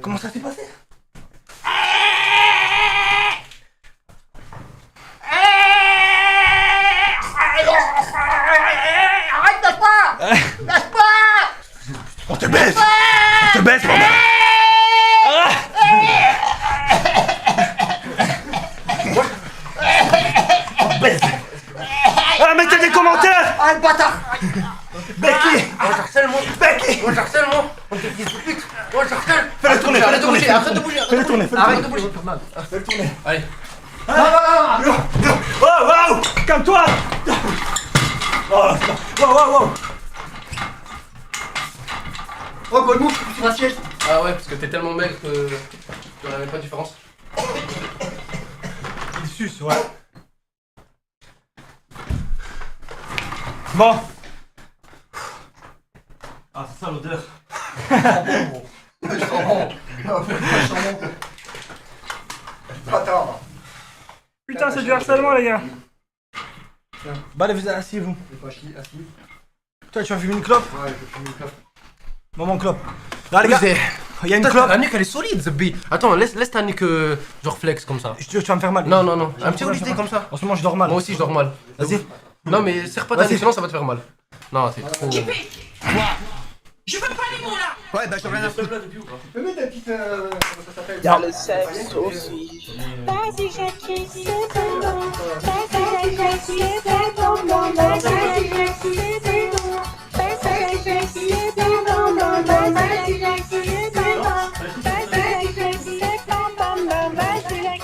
Comment ça s'est passé? Arrête, lâche pas! Lâche pas! On te baisse. On te baisse, mon gars. On te baisse. Ah, mettez des commentaires. Ah, le bâtard! Becky. Oh, j'harcèle, moi. Becky. Oh, j'harcèle, moi. On te dit tout de suite. Oh, j'harcèle. Fais-le tourner, Arrête de bouger, arrête de bouger. Fais-le tourner, fais-le Arrête de tourner. bouger. Fais-le tourner. Allez. Oh, wow. Calme-toi. Oh, wow, wow, wow. Oh, Goldmouth, je suis sur la siège. Ah ouais, parce que t'es tellement maigre que tu n'avais pas de différence. Il suce, ouais. Bon. Ah, c'est ça l'odeur. Bâtard. Putain, c'est du harcèlement, les gars. Bah, allez, vous asseyez-vous. Toi, tu vas fumer une clope? Ouais, je fume une clope. Maman clope. Là, les gars, il y a une clope. La nuque, elle est solide, The B. Attends, laisse ta nuque genre flex comme ça. Tu vas me faire mal. Non, non, non. Un petit holisté comme ça. En ce moment, je dors mal. Moi aussi, je dors mal. Vas-y. Non, mais serre pas ta nuque, sinon ça va te faire mal. Non, c'est trop. Je veux pas les mots là! Ouais, bah j'en ai rien à foutre. Tu peux mettre la petite. Comment ça s'appelle? Y'a le sexe aussi. Vas-y, Jackie, c'est bon. Vas-y, Jackie, c'est bon. Vas-y, Jackie, c'est bon. Vas-y, Jackie, c'est bon. Vas-y, Jackie, c'est bon. Vas-y, Jackie, c'est bon. Vas-y, Jackie.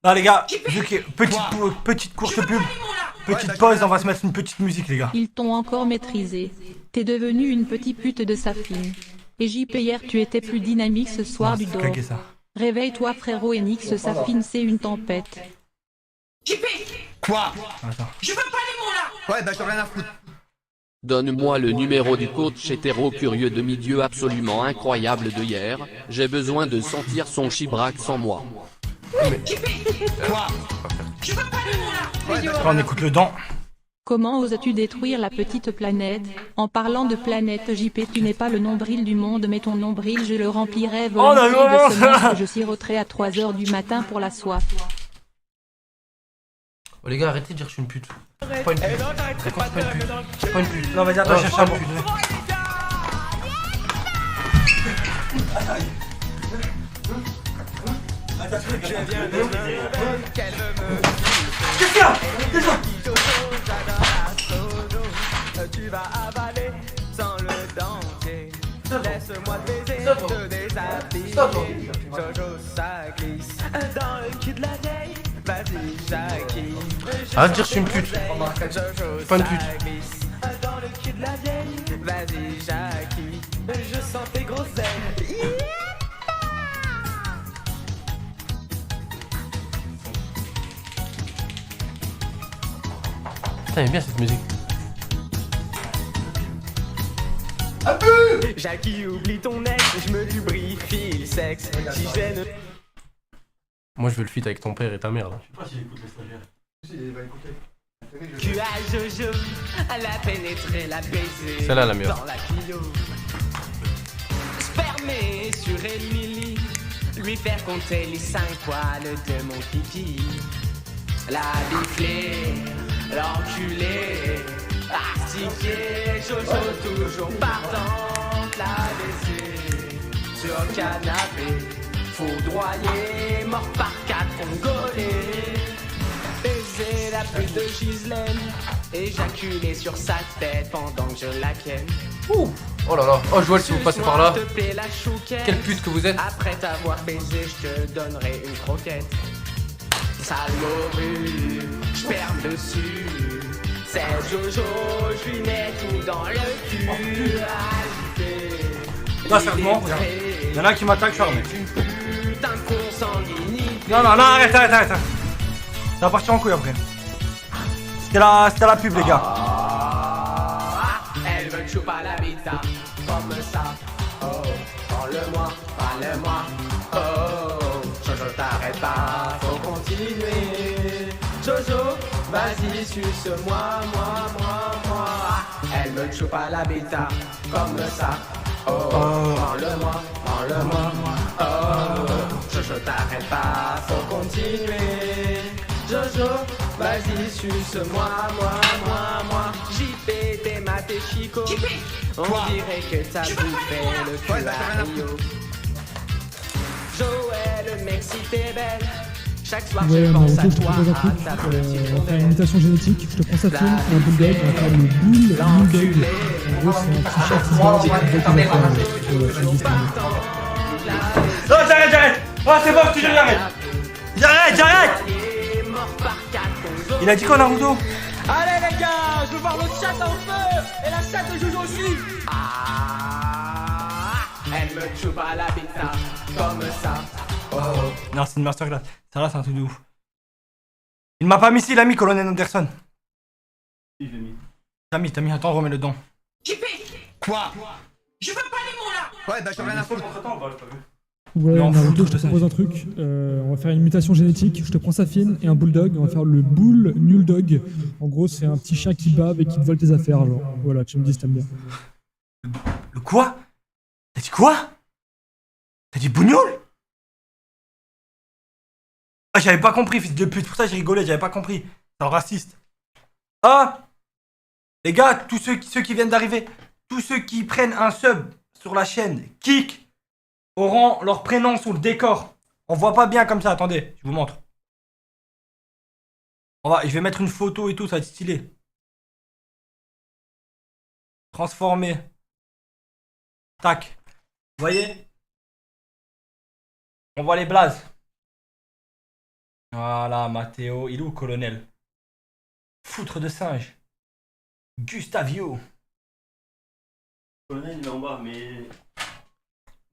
Là, les gars, vu que petite courte pub, petite pause, on va se mettre une petite musique, les gars. Ils t'ont encore maîtrisé. T'es devenu une petite pute de Safine. Et JP, hier tu étais plus dynamique ce soir Non, du c'est dehors. claqué, ça. Réveille-toi frérot Enix, Safine c'est une tempête. Quoi? Attends. Je veux pas les mots là! Ouais, bah j'en ai rien à foutre. Donne-moi le numéro du coach hétéro curieux de milieu absolument incroyable de hier. J'ai besoin de sentir son chibrac sans moi. Quoi? Je veux pas les mots là! Là, on écoute le dent. Comment oses-tu détruire la petite planète? En parlant de planète JP, tu n'es pas le nombril du monde, mais ton nombril je le remplirai Oh, volontiers non, de semences que je siroterai à 3h du matin pour la soif. Oh les gars, arrêtez de dire que je suis une pute. Je suis pas une pute. D'accord, je suis pas une pute. Je suis pas une pute. Non, vas-y, attends, Non, cherche pas un une bon. pute. Qu'est-ce qu'il y a? Qu'est-ce Tu vas avaler sans le danger. Laisse-moi te baiser, te déshabiller. Jojo, ça glisse dans le cul de la vieille. Vas-y, Jackie. Arrête de dire que je suis une pute. Jojo, Pas une pute. ça glisse dans le cul de la vieille. Vas-y, Jackie. Je sens tes grosses ailes. Putain, elle est bien cette musique. Jackie, oublie ton ex, je me lubrifie le sexe. Si je ne... Moi, je veux le feat avec ton père et ta mère là. Je sais pas s'il écoute les stagiaires. Si, il va écouter. Tu as Jojo, à la pénétrer, la baiser. Celle-là, la meilleure. Dans la Clio. Spermer sur Emily, lui faire compter les 5 poils de mon pipi. La bifler, l'enculer, astiquer, Jojo toujours partante, la baiser sur le canapé, foudroyer, mort par 4 congolais. Baiser la pute de Giselaine, éjaculer sur sa tête pendant que je la ken. Ouh. Oh là là, oh je vois si vous passez par là. Te plaît la chouquette. Quelle pute que vous êtes. Après t'avoir baisé, je te donnerai une croquette. Sale morue, j'perme dessus. C'est Jojo, je lui mets tout dans le cul. Agité, Là, sérieusement, regarde. Il y en a qui m'attaquent, je suis armé. putain de consanguinité. Non, non, non, arrête. Ça va partir en couille après. C'était la pub, les gars. Elle veut que je pas la vita, comme ça. Oh, parle-moi, parle-moi. Oh, Jojo t'arrête pas, faut continuer. Jojo, suce-moi, moi. Elle me choupe à la bêta, comme ça. Oh, prends-le-moi. Oh, Jojo, t'arrêtes pas, faut continuer. Jojo, vas-y, suce-moi, moi. JP, t'es maté chico. On dirait que t'as bouffé le cul à Rio. Joël, le mec, si t'es belle. Chaque soir, Ouais, je pense à Naruto, je te toi, propose un à truc. ta On petite va faire une rondelle. imitation génétique. Je te prends sa fille, un bulldog, on va faire le bull bulldog. En gros, c'est un petit chat qui se bat avec une bête de Non, j'arrête. Oh, c'est bon, je te jure, j'arrête. Il a dit quoi, Naruto? Allez les gars, je veux voir votre chatte en feu. Et la chatte de Jojo aussi. Elle me choupe à la bêta, comme ça. Oh. Non, c'est une masterclass. Ça là, c'est un truc de ouf. Il m'a pas mis ici, il a mis Colonel Anderson. Il l'a mis. T'as mis, attends, remets le dedans. JP. Quoi? Je veux pas les mots là. Ouais, bah j'ai rien à foutre. Entre-temps, bah, j'ai pas vu. Ouais, Non, Naruto, fout, je te propose un truc. On va faire une mutation génétique. Je te prends sa fine et un bulldog. On va faire le bull nul dog. En gros, c'est un petit chat qui bave et qui te vole tes affaires. Genre. Voilà, tu me dis si t'aimes bien. Le quoi? T'as dit quoi? T'as dit bougnoul? Ah, j'avais pas compris, fils de pute. Pour ça, j'ai rigolé, j'avais pas compris. C'est un raciste. Ah! Les gars, tous ceux qui viennent d'arriver, tous ceux qui prennent un sub sur la chaîne Kik auront leur prénom sous le décor. On voit pas bien comme ça, attendez, je vous montre. Je vais mettre une photo et tout, ça va être stylé. Transformer. Tac. Vous voyez? On voit les blazes. Voilà, Matteo. Il est où, colonel? Foutre de singe. Gustavio. Le colonel, il est en bas, mais.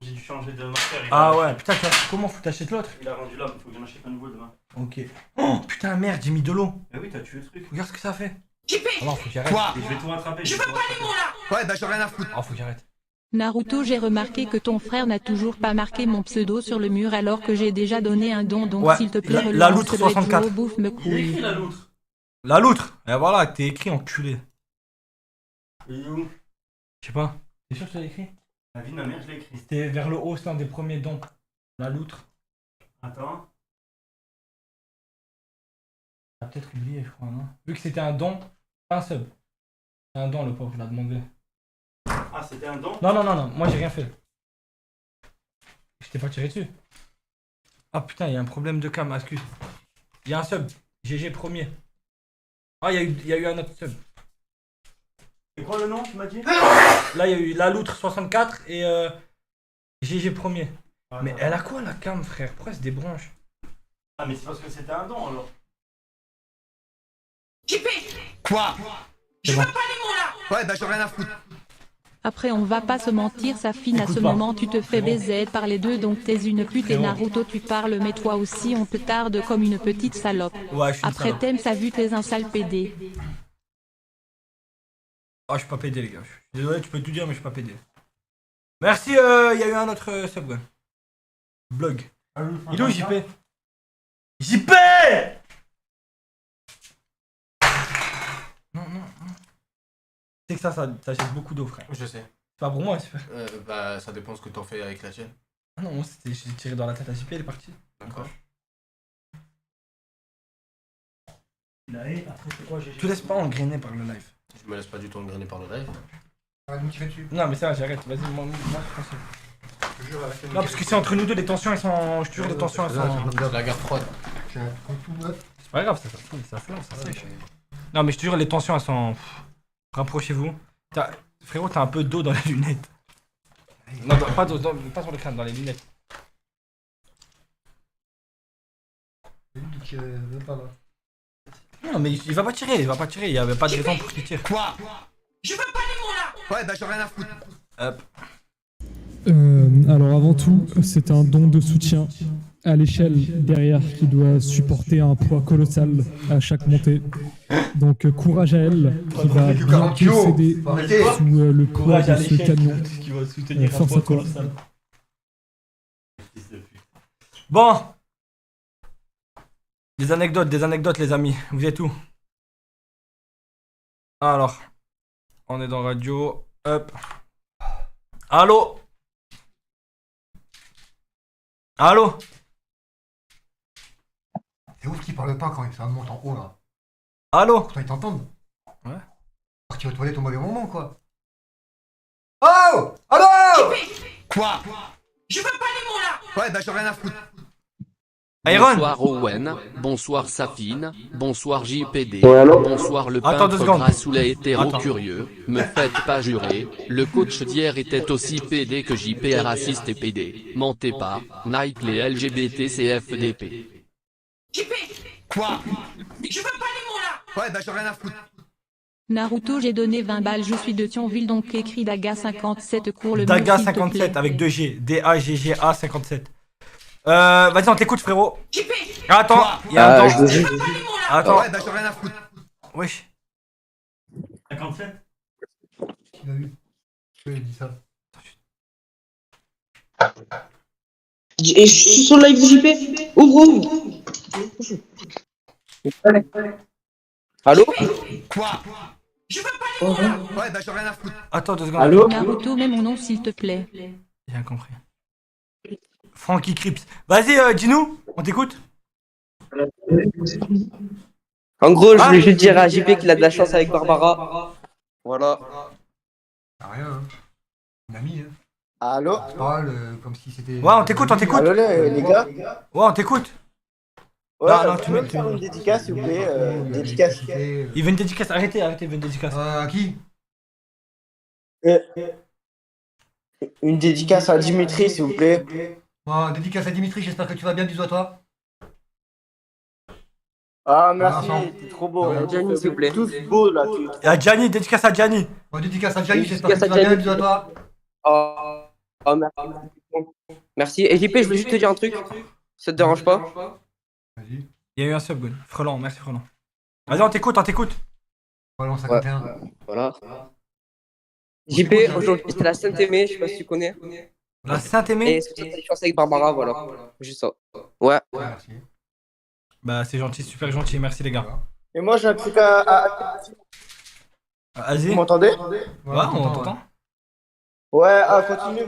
J'ai dû changer de marqueur. Ah ouais, putain, comment faut t'achètes l'autre? Il a rendu là, il faut que j'en achète un nouveau demain. Ok. Oh putain, merde, j'ai mis de l'eau. Bah oui, t'as tué le truc. Regarde ce que ça fait. JP. Ah non, faut que j'arrête. Quoi? Et je vais tout rattraper. Je veux pas les mots là. Ouais, bah j'ai rien à foutre. Ah, faut que j'arrête. Naruto, j'ai remarqué que ton frère n'a toujours pas marqué mon pseudo sur le mur alors que j'ai déjà donné un don, donc Ouais, s'il te plaît, la relance loutre le 64. Joe bouffe me Il a écrit couille. la loutre. La loutre. Et voilà, t'es écrit enculé. Il est où? Je sais pas. T'es sûr que tu l'as écrit? La vie de ma mère, je l'ai écrit. C'était vers le haut, c'est un des premiers dons. La loutre. Attends. T'as peut-être oublié, je crois, non? Vu que c'était un don, pas un sub. C'est un don, le pauvre, il a demandé. Ah, c'était un don? Non, moi j'ai rien fait. Je t'ai pas tiré dessus. Ah putain, il y a un problème de cam, excuse. Il y a un sub. GG premier. Ah, il y a eu un autre sub. C'est quoi le nom, tu m'as dit? Là, il y a eu la loutre 64 et GG premier. Ah, Mais attends. elle a quoi la cam, frère? Pourquoi elle se débranche? Ah, mais c'est parce que c'était un don alors. JP. Quoi? Je veux pas les mots là. Ouais, bah j'ai rien à foutre. Après, on va pas se mentir, Safine, à ce moment, tu te fais baiser par les deux, donc t'es une pute et Naruto, tu parles, mais toi aussi, on te tarde comme une petite salope. Ouais, je suis une Après, salope. t'aimes sa vue, t'es un sale pédé. Ah, je suis pas pédé, les gars. Je suis désolé, tu peux tout dire, mais je suis pas pédé. Merci, il y a eu un autre sub, ouais. Blog. Il est où, JP? JP! Non. C'est que ça achète beaucoup d'eau, frère. Je sais. C'est pas pour moi, c'est Bah, ça dépend ce que t'en fais avec la tienne. Ah non, moi, j'ai tiré dans la tête à JP, elle est partie. D'accord. Tu laisses pas engrainer par le live. Je me laisse pas du tout engrainer par le live. Non, mais ça va, j'arrête. Vas-y, moi, je pense. Non, parce que c'est entre nous deux, les tensions, elles sont. Je te jure, les tensions, elles sont. C'est la garde froide. C'est pas grave, ça sèche. Non, mais je te jure, les tensions, elles sont. Rapprochez-vous. Frérot, t'as un peu d'eau dans les lunettes. Non, pas d'eau, pas sur le crâne, dans les lunettes. Pas là. Non, mais il va pas tirer, il y avait pas de raison pour qu'il tire. Quoi? Je veux pas les mots là. Ouais, bah j'ai rien à foutre. Hop. Alors avant tout, c'est un don de soutien à l'échelle derrière qui doit supporter un poids colossal à chaque montée. Donc courage à elle qui va bientôt céder sous le poids de ce camion. Force à toi. Bon. Des anecdotes, les amis. Vous êtes où? Alors, on est dans radio. Hop. Allô? Allô? C'est ouf qu'ils parlent pas quand ça monte en haut là. Allô? Pourtant ils t'entendent. Ouais. Parti aux toilettes au mauvais moment quoi. Oh! Allô? Quoi? Je veux pas les mots là. Ouais, bah j'ai rien à foutre. Bonsoir Owen, bonsoir Safine, bonsoir JPD, Ouais, allô bonsoir le Attends 2 peintre secondes. grassoulet hétéro Attends. curieux, me faites pas jurer, le coach d'hier était aussi PD que JP est raciste et PD, mentez pas, Nike les LGBT CFDP. Quoi? Je veux pas les mots là. Ouais, bah j'ai rien à foutre. Naruto, j'ai donné 20 balles, je suis de Thionville, donc écrit Daga 57 cours le Daga mot, s'il te 57 plaît. avec 2 G. D-A-G-G-A 57. Vas-y, on t'écoute, frérot. Attends, il y a un temps. Attends. Ouais, bah j'ai rien à foutre. Wesh. 57. Il a eu. Je lui ai dit ça. Et je suis sur le live de JP. Ouvre. Allô? Quoi? Je veux pas les mots là. Ouais, bah j'ai rien à foutre. Attends 2 secondes. Allô? Naruto, mets mon nom, s'il te plaît. J'ai rien compris. Frankie Crips. Vas-y, dis-nous, on t'écoute. En gros, je Ah. voulais juste dire à JP qu'il a de la chance avec Barbara. Voilà. Ah, rien, hein. Une amie, hein. Allô? On parle comme si c'était. Ouais, on t'écoute, on t'écoute. Allô les gars? Ouais, on t'écoute. Ouais, non, tu tu peux mets- me faire une dédicace s'il vous plaît? Dédicace. Il veut une dédicace. Arrêtez, il veut une dédicace. À qui? Une dédicace à Dimitri s'il vous plaît. Bon, dédicace à Dimitri, j'espère que tu vas bien, bisous à toi. Ah merci, Ah, t'es trop beau. Ouais, Gianni, s'il vous plaît. Tous beaux là. À Gianni, dédicace à Gianni. Bon, dédicace à Gianni, j'espère que Dédicace tu à vas bien, Gianni. bisous à toi. Oh, merci. Merci. Et JP, je voulais juste te dire un truc. Ça te dérange pas? Vas-y. Il y a eu un sub, Gun. Frelan, merci Frelan. Vas-y, on t'écoute, on t'écoute. Ballon 51. Voilà. JP, aujourd'hui c'était la Saint-Aimé, je sais pas si tu connais. La Saint-Aimé? Et c'est une chance avec Barbara, voilà. Juste ça. Ouais. Merci. Bah, c'est gentil, super gentil, merci les gars. Et moi j'ai un truc à... Vas-y. Vous Ouais, m'entendez? on t'entend. Ouais, continuez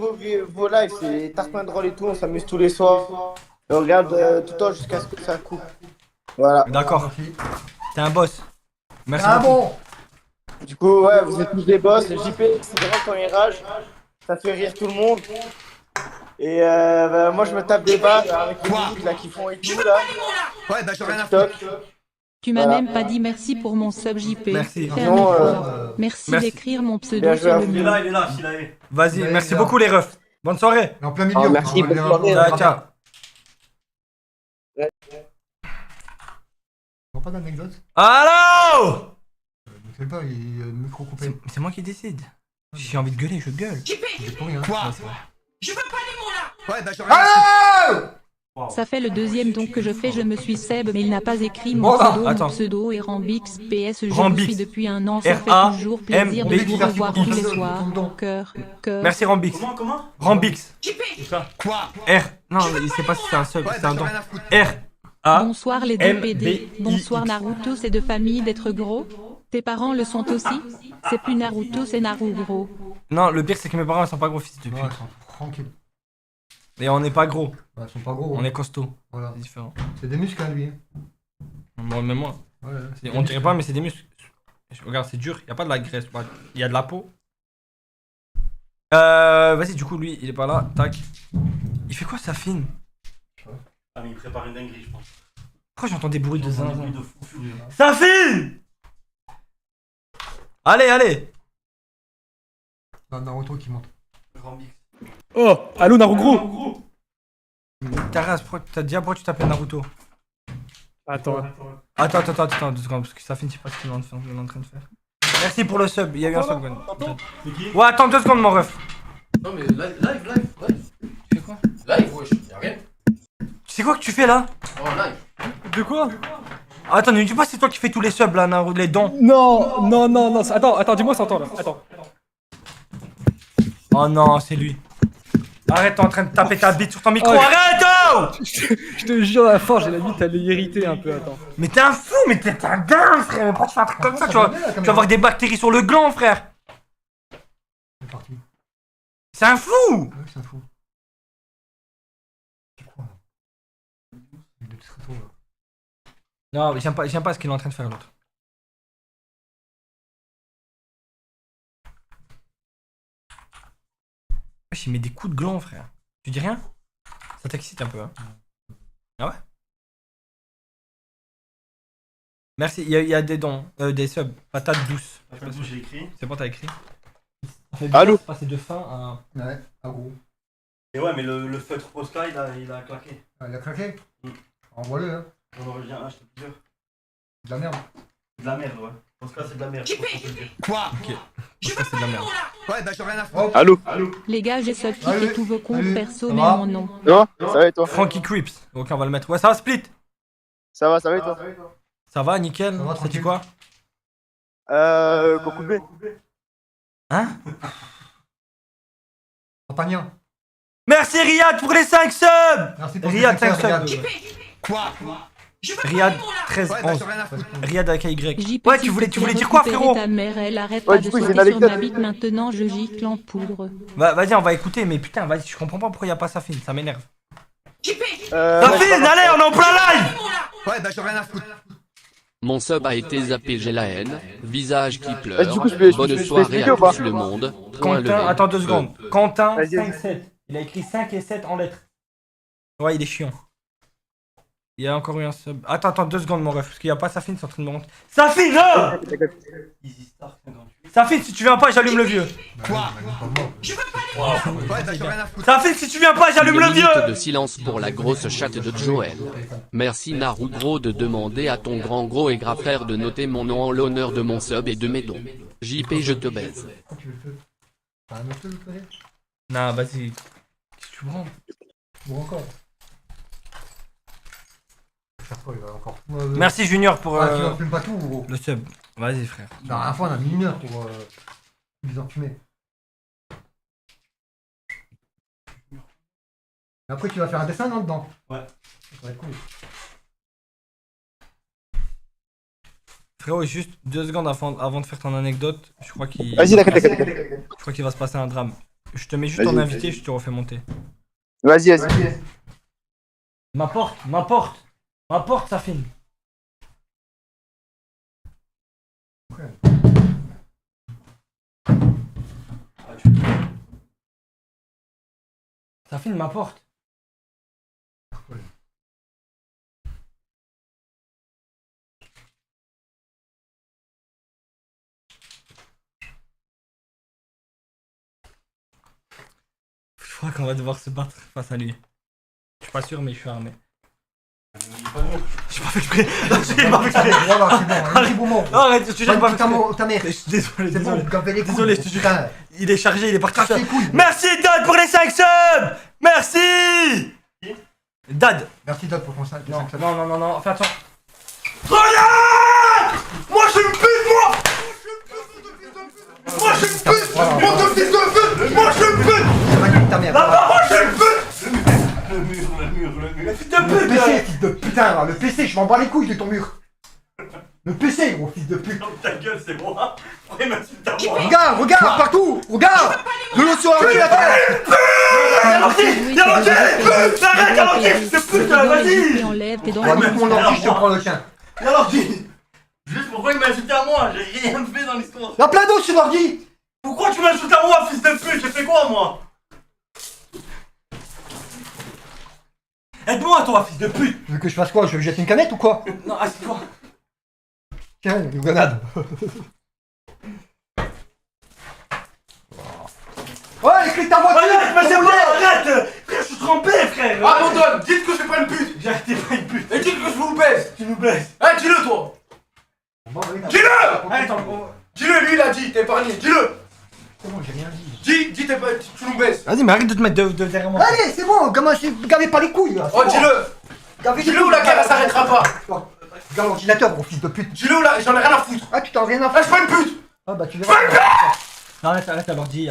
vos lives, c'est tarpin drôle et tout, on s'amuse tous les soirs. Et on regarde tout le temps jusqu'à ce que ça coupe. Voilà. D'accord. T'es un boss. Merci Ah beaucoup. bon? Du coup, ouais, vous êtes tous des boss. Le JP, c'est vraiment quand il rage, ça fait rire tout le monde. Et bah, moi je me tape des barres avec les musiques là qui font et tout là. Ouais, bah j'ai rien à TikTok. foutre. Tu m'as Voilà. même pas dit merci pour mon sub JP. Merci. Fais un Non, effort. Merci merci. d'écrire mon pseudo Bien sur joué. le Il est mur. là, il est là, s'il avait. Vas-y, Ouais, merci bien. beaucoup les refs. Bonne soirée. En plein milieu. Oh, merci, on va bonne aller soirée. voir. Ciao, ciao. On voit pas d'anecdote? Allô? Je sais pas, il y a le micro coupé. C'est moi qui décide. Si j'ai envie de gueuler, je gueule. J'ai pour rien. Quoi? Ouais, c'est vrai. Je veux pas les mots là. Ouais, bah j'ai rien à foutre. Ça fait le deuxième don que je fais, je me suis Seb, mais il n'a pas écrit Bon, mon là, pseudo. attends. Mon pseudo est Rambix. PS, je Rambix. vous suis depuis un an, ça fait R-A-M-B-I-X. toujours plaisir de vous revoir tous les Merci. soirs. Cœur, cœur. Merci Rambix. Comment? Rambix. Quoi? R. Non, il sait pas si c'est un sub, Ouais, c'est bah un j'ai don. rien à foutre. R. Bonsoir les deux PD. M-B-I-X. Bonsoir Naruto, c'est de famille d'être gros. Tes parents le sont aussi. C'est plus Naruto, c'est Narugro. Non, le pire c'est que mes parents ils sont pas gros fils depuis. Ouais, ils sont tranquilles. Et on n'est pas gros, Ouais, ils sont pas gros. on est costaud. Voilà. C'est différent. C'est des muscles à lui. Moi, même moi. Ouais, On dirait pas, mais c'est des muscles. Regarde, c'est dur, y a pas de la graisse, il y a de la peau. Vas-y, du coup, lui, il est pas là. Tac. Il fait quoi, Safine? Ah, mais il prépare une dinguerie, je pense. Pourquoi j'entends des bruits de J'entends des zinzin? bruits de fou furieux. Safine! Allez, allez! Naruto qui monte. Rambix. Oh, allô Narugro? Taras, t'as dit pourquoi tu t'appelles Naruto? Attends. Attends, 2 secondes, parce que Safine, je sais pas ce qu'il est en train de faire. Merci pour le sub, il y a eu un sub, Gun. C'est qui? Ouais, attends 2 secondes, mon ref. Non mais live. Tu fais quoi? Live, wesh, y'a rien. Tu sais quoi que tu fais là? Oh, live. De quoi? Attends, ne dis pas c'est toi qui fais tous les subs là, les dons. Non. Attends, dis-moi, ça entend là. Attends. Oh non, c'est lui. Arrête, t'es en train de taper ta bite sur ton micro. Oh, Arrête! Oh fou! Je te jure, à la fin, j'ai la vie, t'allais irriter un peu, attends. Mais t'es un fou, mais t'es un dingue, frère! Mais pourquoi tu fais un truc comme ça? Tu vas avoir des bactéries sur le gland, frère! C'est parti. C'est un fou! Ouais, c'est un fou. C'est quoi là? Des petits retours, là. Non, j'aime pas ce qu'il est en train de faire, l'autre. Wesh, il met des coups de gland, frère. Tu dis rien? Ça t'excite un peu, hein? Ah ouais? Merci, il y a des dons, des subs, patates douces. Je sais pas si j'ai écrit. C'est bon, t'as écrit? Allô? Passer de fin à... Ouais, à gros. Et ouais, mais le feutre Posca, il a claqué. Ah, il a claqué? Envoie-le, hein. On aurait bien acheté plusieurs. De la merde. De la merde, ouais. Posca, c'est de la merde. Quoi? Ok. Posca, c'est de la merde. Ouais, bah j'ai rien à foutre. Allô? Les gars, j'ai subtitré tous vos comptes perso, Ça mais va mon nom. Non? Ça va et toi? Frankie Creeps. Ok, on va le mettre. Ouais, ça va, Split? Ça va et toi? Ça va, nickel? Ça va, Ça dit tranquille. quoi? Goku B. Hein? Compagnon. Merci Riyad pour les 5 subs! Merci pour Riyad, tes 5 Riyad. subs. Quoi? Riyad, 13, Ouais, bah 11. j'ai rien à foutre. Riyad avec AY. JP, Ouais, s'il tu voulais te plaît, dire quoi, récupérer frérot? Ta mère, elle arrête Ouais, pas du de coup, j'ai sauter une sur ma anecdote. bite, maintenant je gicle en poudre. Vas-y, on va écouter, mais putain, vas-y, je comprends pas pourquoi y a pas Safine, ça m'énerve. Ouais, Safine, allez, on est en plein live! Ouais, bah j'ai rien à foutre. Mon sub a été zappé, j'ai la haine. Visage qui pleure. Vas-y, du coup, je peux Bonne expliquer soirée ou à pas? tous le monde. Point Quentin, levé. attends 2 secondes. Quentin, Vas-y, 5-7. Il a écrit 5 et 7 en lettres. Ouais, il est chiant. Il y a encore eu un sub. Attends 2 secondes, mon ref, parce qu'il y a pas Safine, c'est en train de me monter. Safine, non! Easy Star 58. Safine, si tu viens pas, j'allume le vieux. Quoi? Ouais, bah j'ai rien à foutre. Safine, si tu viens pas, j'allume Une le minute vieux! de silence pour la grosse chatte de Joël. Merci Naru Gros de demander à ton grand gros et gras frère de noter mon nom en l'honneur de mon sub et de mes dons. JP, je te baise. Pourquoi tu veux le feu? T'as un autre feu, vous connaissez? Non, vas-y. Qu'est-ce que tu prends? Ou encore? Faire quoi, il va encore. Merci Junior pour Ah, tu leur fumes pas tout, gros. le sub. Vas-y, frère. La dernière fois, on a mis 1 heure pour les enfumer. Et après, tu vas faire un dessin, non, dedans? Ouais. Ça va être cool. Frérot, juste 2 secondes avant de faire ton anecdote. Je crois qu'il. Vas-y, d'accord. Je crois qu'il va se passer un drame. Je te mets juste en Vas-y. invité, je te refais monter. Vas-y. Ma porte, Safine. Safine, ma porte. Je crois qu'on va devoir se battre face à lui. Je suis pas sûr, mais je suis armé. J'ai pas fait exprès. J'ai pas fait exprès. Voilà, c'est bon, un petit bon mot. Non, arrête, je te jure, j'ai pas fait exprès. Ta mère. Je suis désolé, C'est bon, désolé. vous capez les couilles. Désolé, je te jure. Putain. Il est chargé, il est parti. Casse les couilles. Merci Dad pour les 5 subs. Merci. Dad. Merci Doc pour ton 5. Non, fais attention. Regarde. Moi je suis une pute, moi. Moi je suis une pute. Moi ton fils de pute. Moi je suis une pute. Ça va niquer ta mère. Là-bas, moi je suis une pute. Le mur. Mais fils de Le pute. PC, fils de putain, là, le PC, je m'en bats les couilles de ton mur. Le PC, gros fils de pute. Ta gueule, c'est moi. Pourquoi il m'insulte à moi? Regarde, partout. Regarde. De l'eau sur la rue, là. Arrête, fils de pute, vas-y. Enlève tes dents. Ouais, mais mon ordi, je te prends le chien. Et alors, dis. Juste pourquoi il m'a insulté à moi? J'ai rien fait dans l'histoire. Y'a plein d'eau sur l'ordi. Pourquoi tu m'insultes à moi, fils de pute? J'ai fait quoi, moi? Aide-moi, toi, fils de pute. Tu veux que je fasse quoi? Je vais jeter une canette ou quoi? Non, assieds-toi. Tiens, une grenade. Ouais, écris ta voiture. Arrête, mais c'est bon, arrête. Frère, je suis trempé, frère. Abandonne, dites que je suis pas une pute. J'ai arrêté pas une pute. Et dites que je vous baise. Tu nous blesses. Eh, dis-le toi. Dis-le. Attends, Dis-le, lui il a dit, t'es épargné. Dis-le. C'est bon, j'ai rien dit. Dis, tu nous baisses. vas-y, mais arrête de te mettre derrière moi. Allez, c'est bon, gamin, gavez pas les couilles, là. Oh, dis-le. Dis-le ou la guerre elle s'arrêtera pas. Regarde l'ordinateur, gros fils de pute. Dis-le ou la, j'en ai rien à foutre. Ah, tu t'en rien à Eh, je foutre. suis pas une pute. Ah, bah, tu verras. Arrête à l'ordi.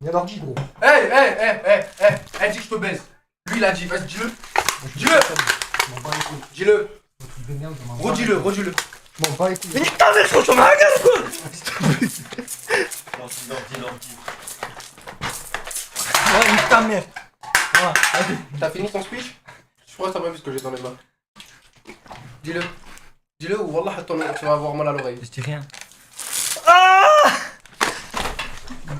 Il y a l'ordi, gros. Eh, dis que je te baise. Lui lui il a dit, vas-y, dis-le. Dis-le. Dis-le. Redis-le, redis-le. Je m'en bats les couilles. Mais nique ta mère, je m'en bats la gueule, Ouais, nique ta mère. Voilà, vas-y. T'as fini ton speech? Je crois que t'as pas vu ce que j'ai dans les mains. Dis-le. Dis-le ou wallah tu vas avoir mal à l'oreille. Je dis rien.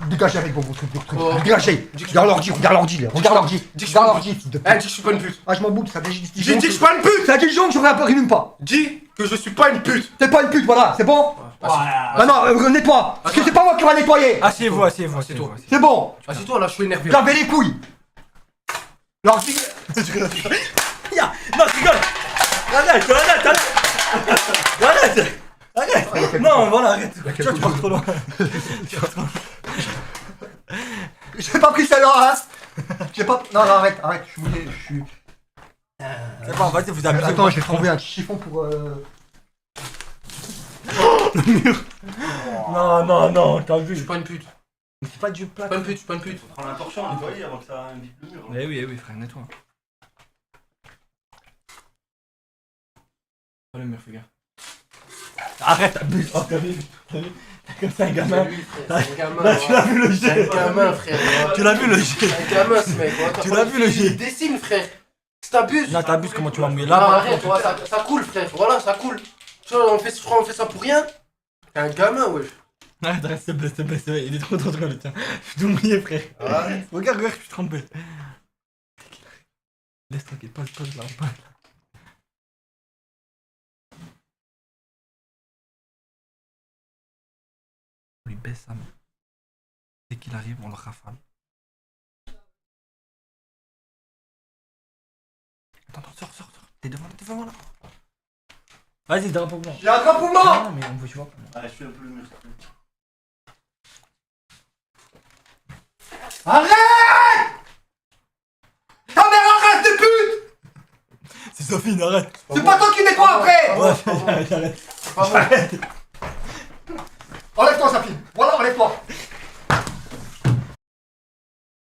Dégagez avec vos trucs. Oh. Dégagez. Regarde l'ordi, regarde l'ordi. Regarde l'ordi. Regarde l'ordi. Eh, dis que je suis pas une pute. Ah, je m'en bouge, ça dit. J'ai dit que je suis pas une pute. Ça dit Jean que j'aurais un peu même pas. Dis que je suis pas une pute. T'es pas une pute, voilà, c'est bon? Ah non, nettoie. Parce que c'est pas moi qui va nettoyer. Asseyez-vous, asseyez-vous, asseyez-vous. C'est bon. Assieds-toi là, je suis énervé. Lavez les couilles. L'ordi. Non, je rigole. Arrête. Non, voilà, arrête. Tu vois, tu pars trop loin. J'ai pas pris celle-là, hein. J'ai pas. Non, arrête. Je suis. C'est bon, vas-y, vous abusez. Attends, je vais trouver un chiffon pour. Non, t'as vu. Je suis pas une pute. Mais c'est pas du plat. Je suis pas une pute. Prends un torchon, nettoyer avant que ça invite le mur. Eh oui, frère, nettoie. Pas le mur, fais gaffe. Arrête, abuse. Oh, t'as vu? T'as comme ça un gamin. Là, tu l'as vu le jet. C'est un gamin, frère. Tu l'as vu le jet. C'est un gamin, ce mec. Tu l'as vu le jet. Il dessine, frère. Si t'abuses. Là, t'abuses, comment tu vas mouiller Non, là? arrête, ça coule, frère. Voilà, ça coule. Tu vois, je crois qu'on fait ça pour rien. T'es un gamin, wesh. Arrête, s'il te plaît. Il est trop drôle, tiens. Je suis tout mouillé, frère. Arrête. Regarde, je suis trompé. Laisse tranquille, pose là, pose là. On lui baisse sa main. Dès qu'il arrive, on le rafale. Attends, sors. T'es devant là. Vas-y, drapeau blanc. J'ai un drapeau blanc. Non, mais on veut, tu vois. Allez, je fais un peu le mur, s'il te plaît. Arrête. Ta mère, arrête de pute. C'est Sophie, arrête. C'est pas toi qui nettoie après. Ouais, j'arrête. Enlève-toi, Safine. Voilà, enlève-toi.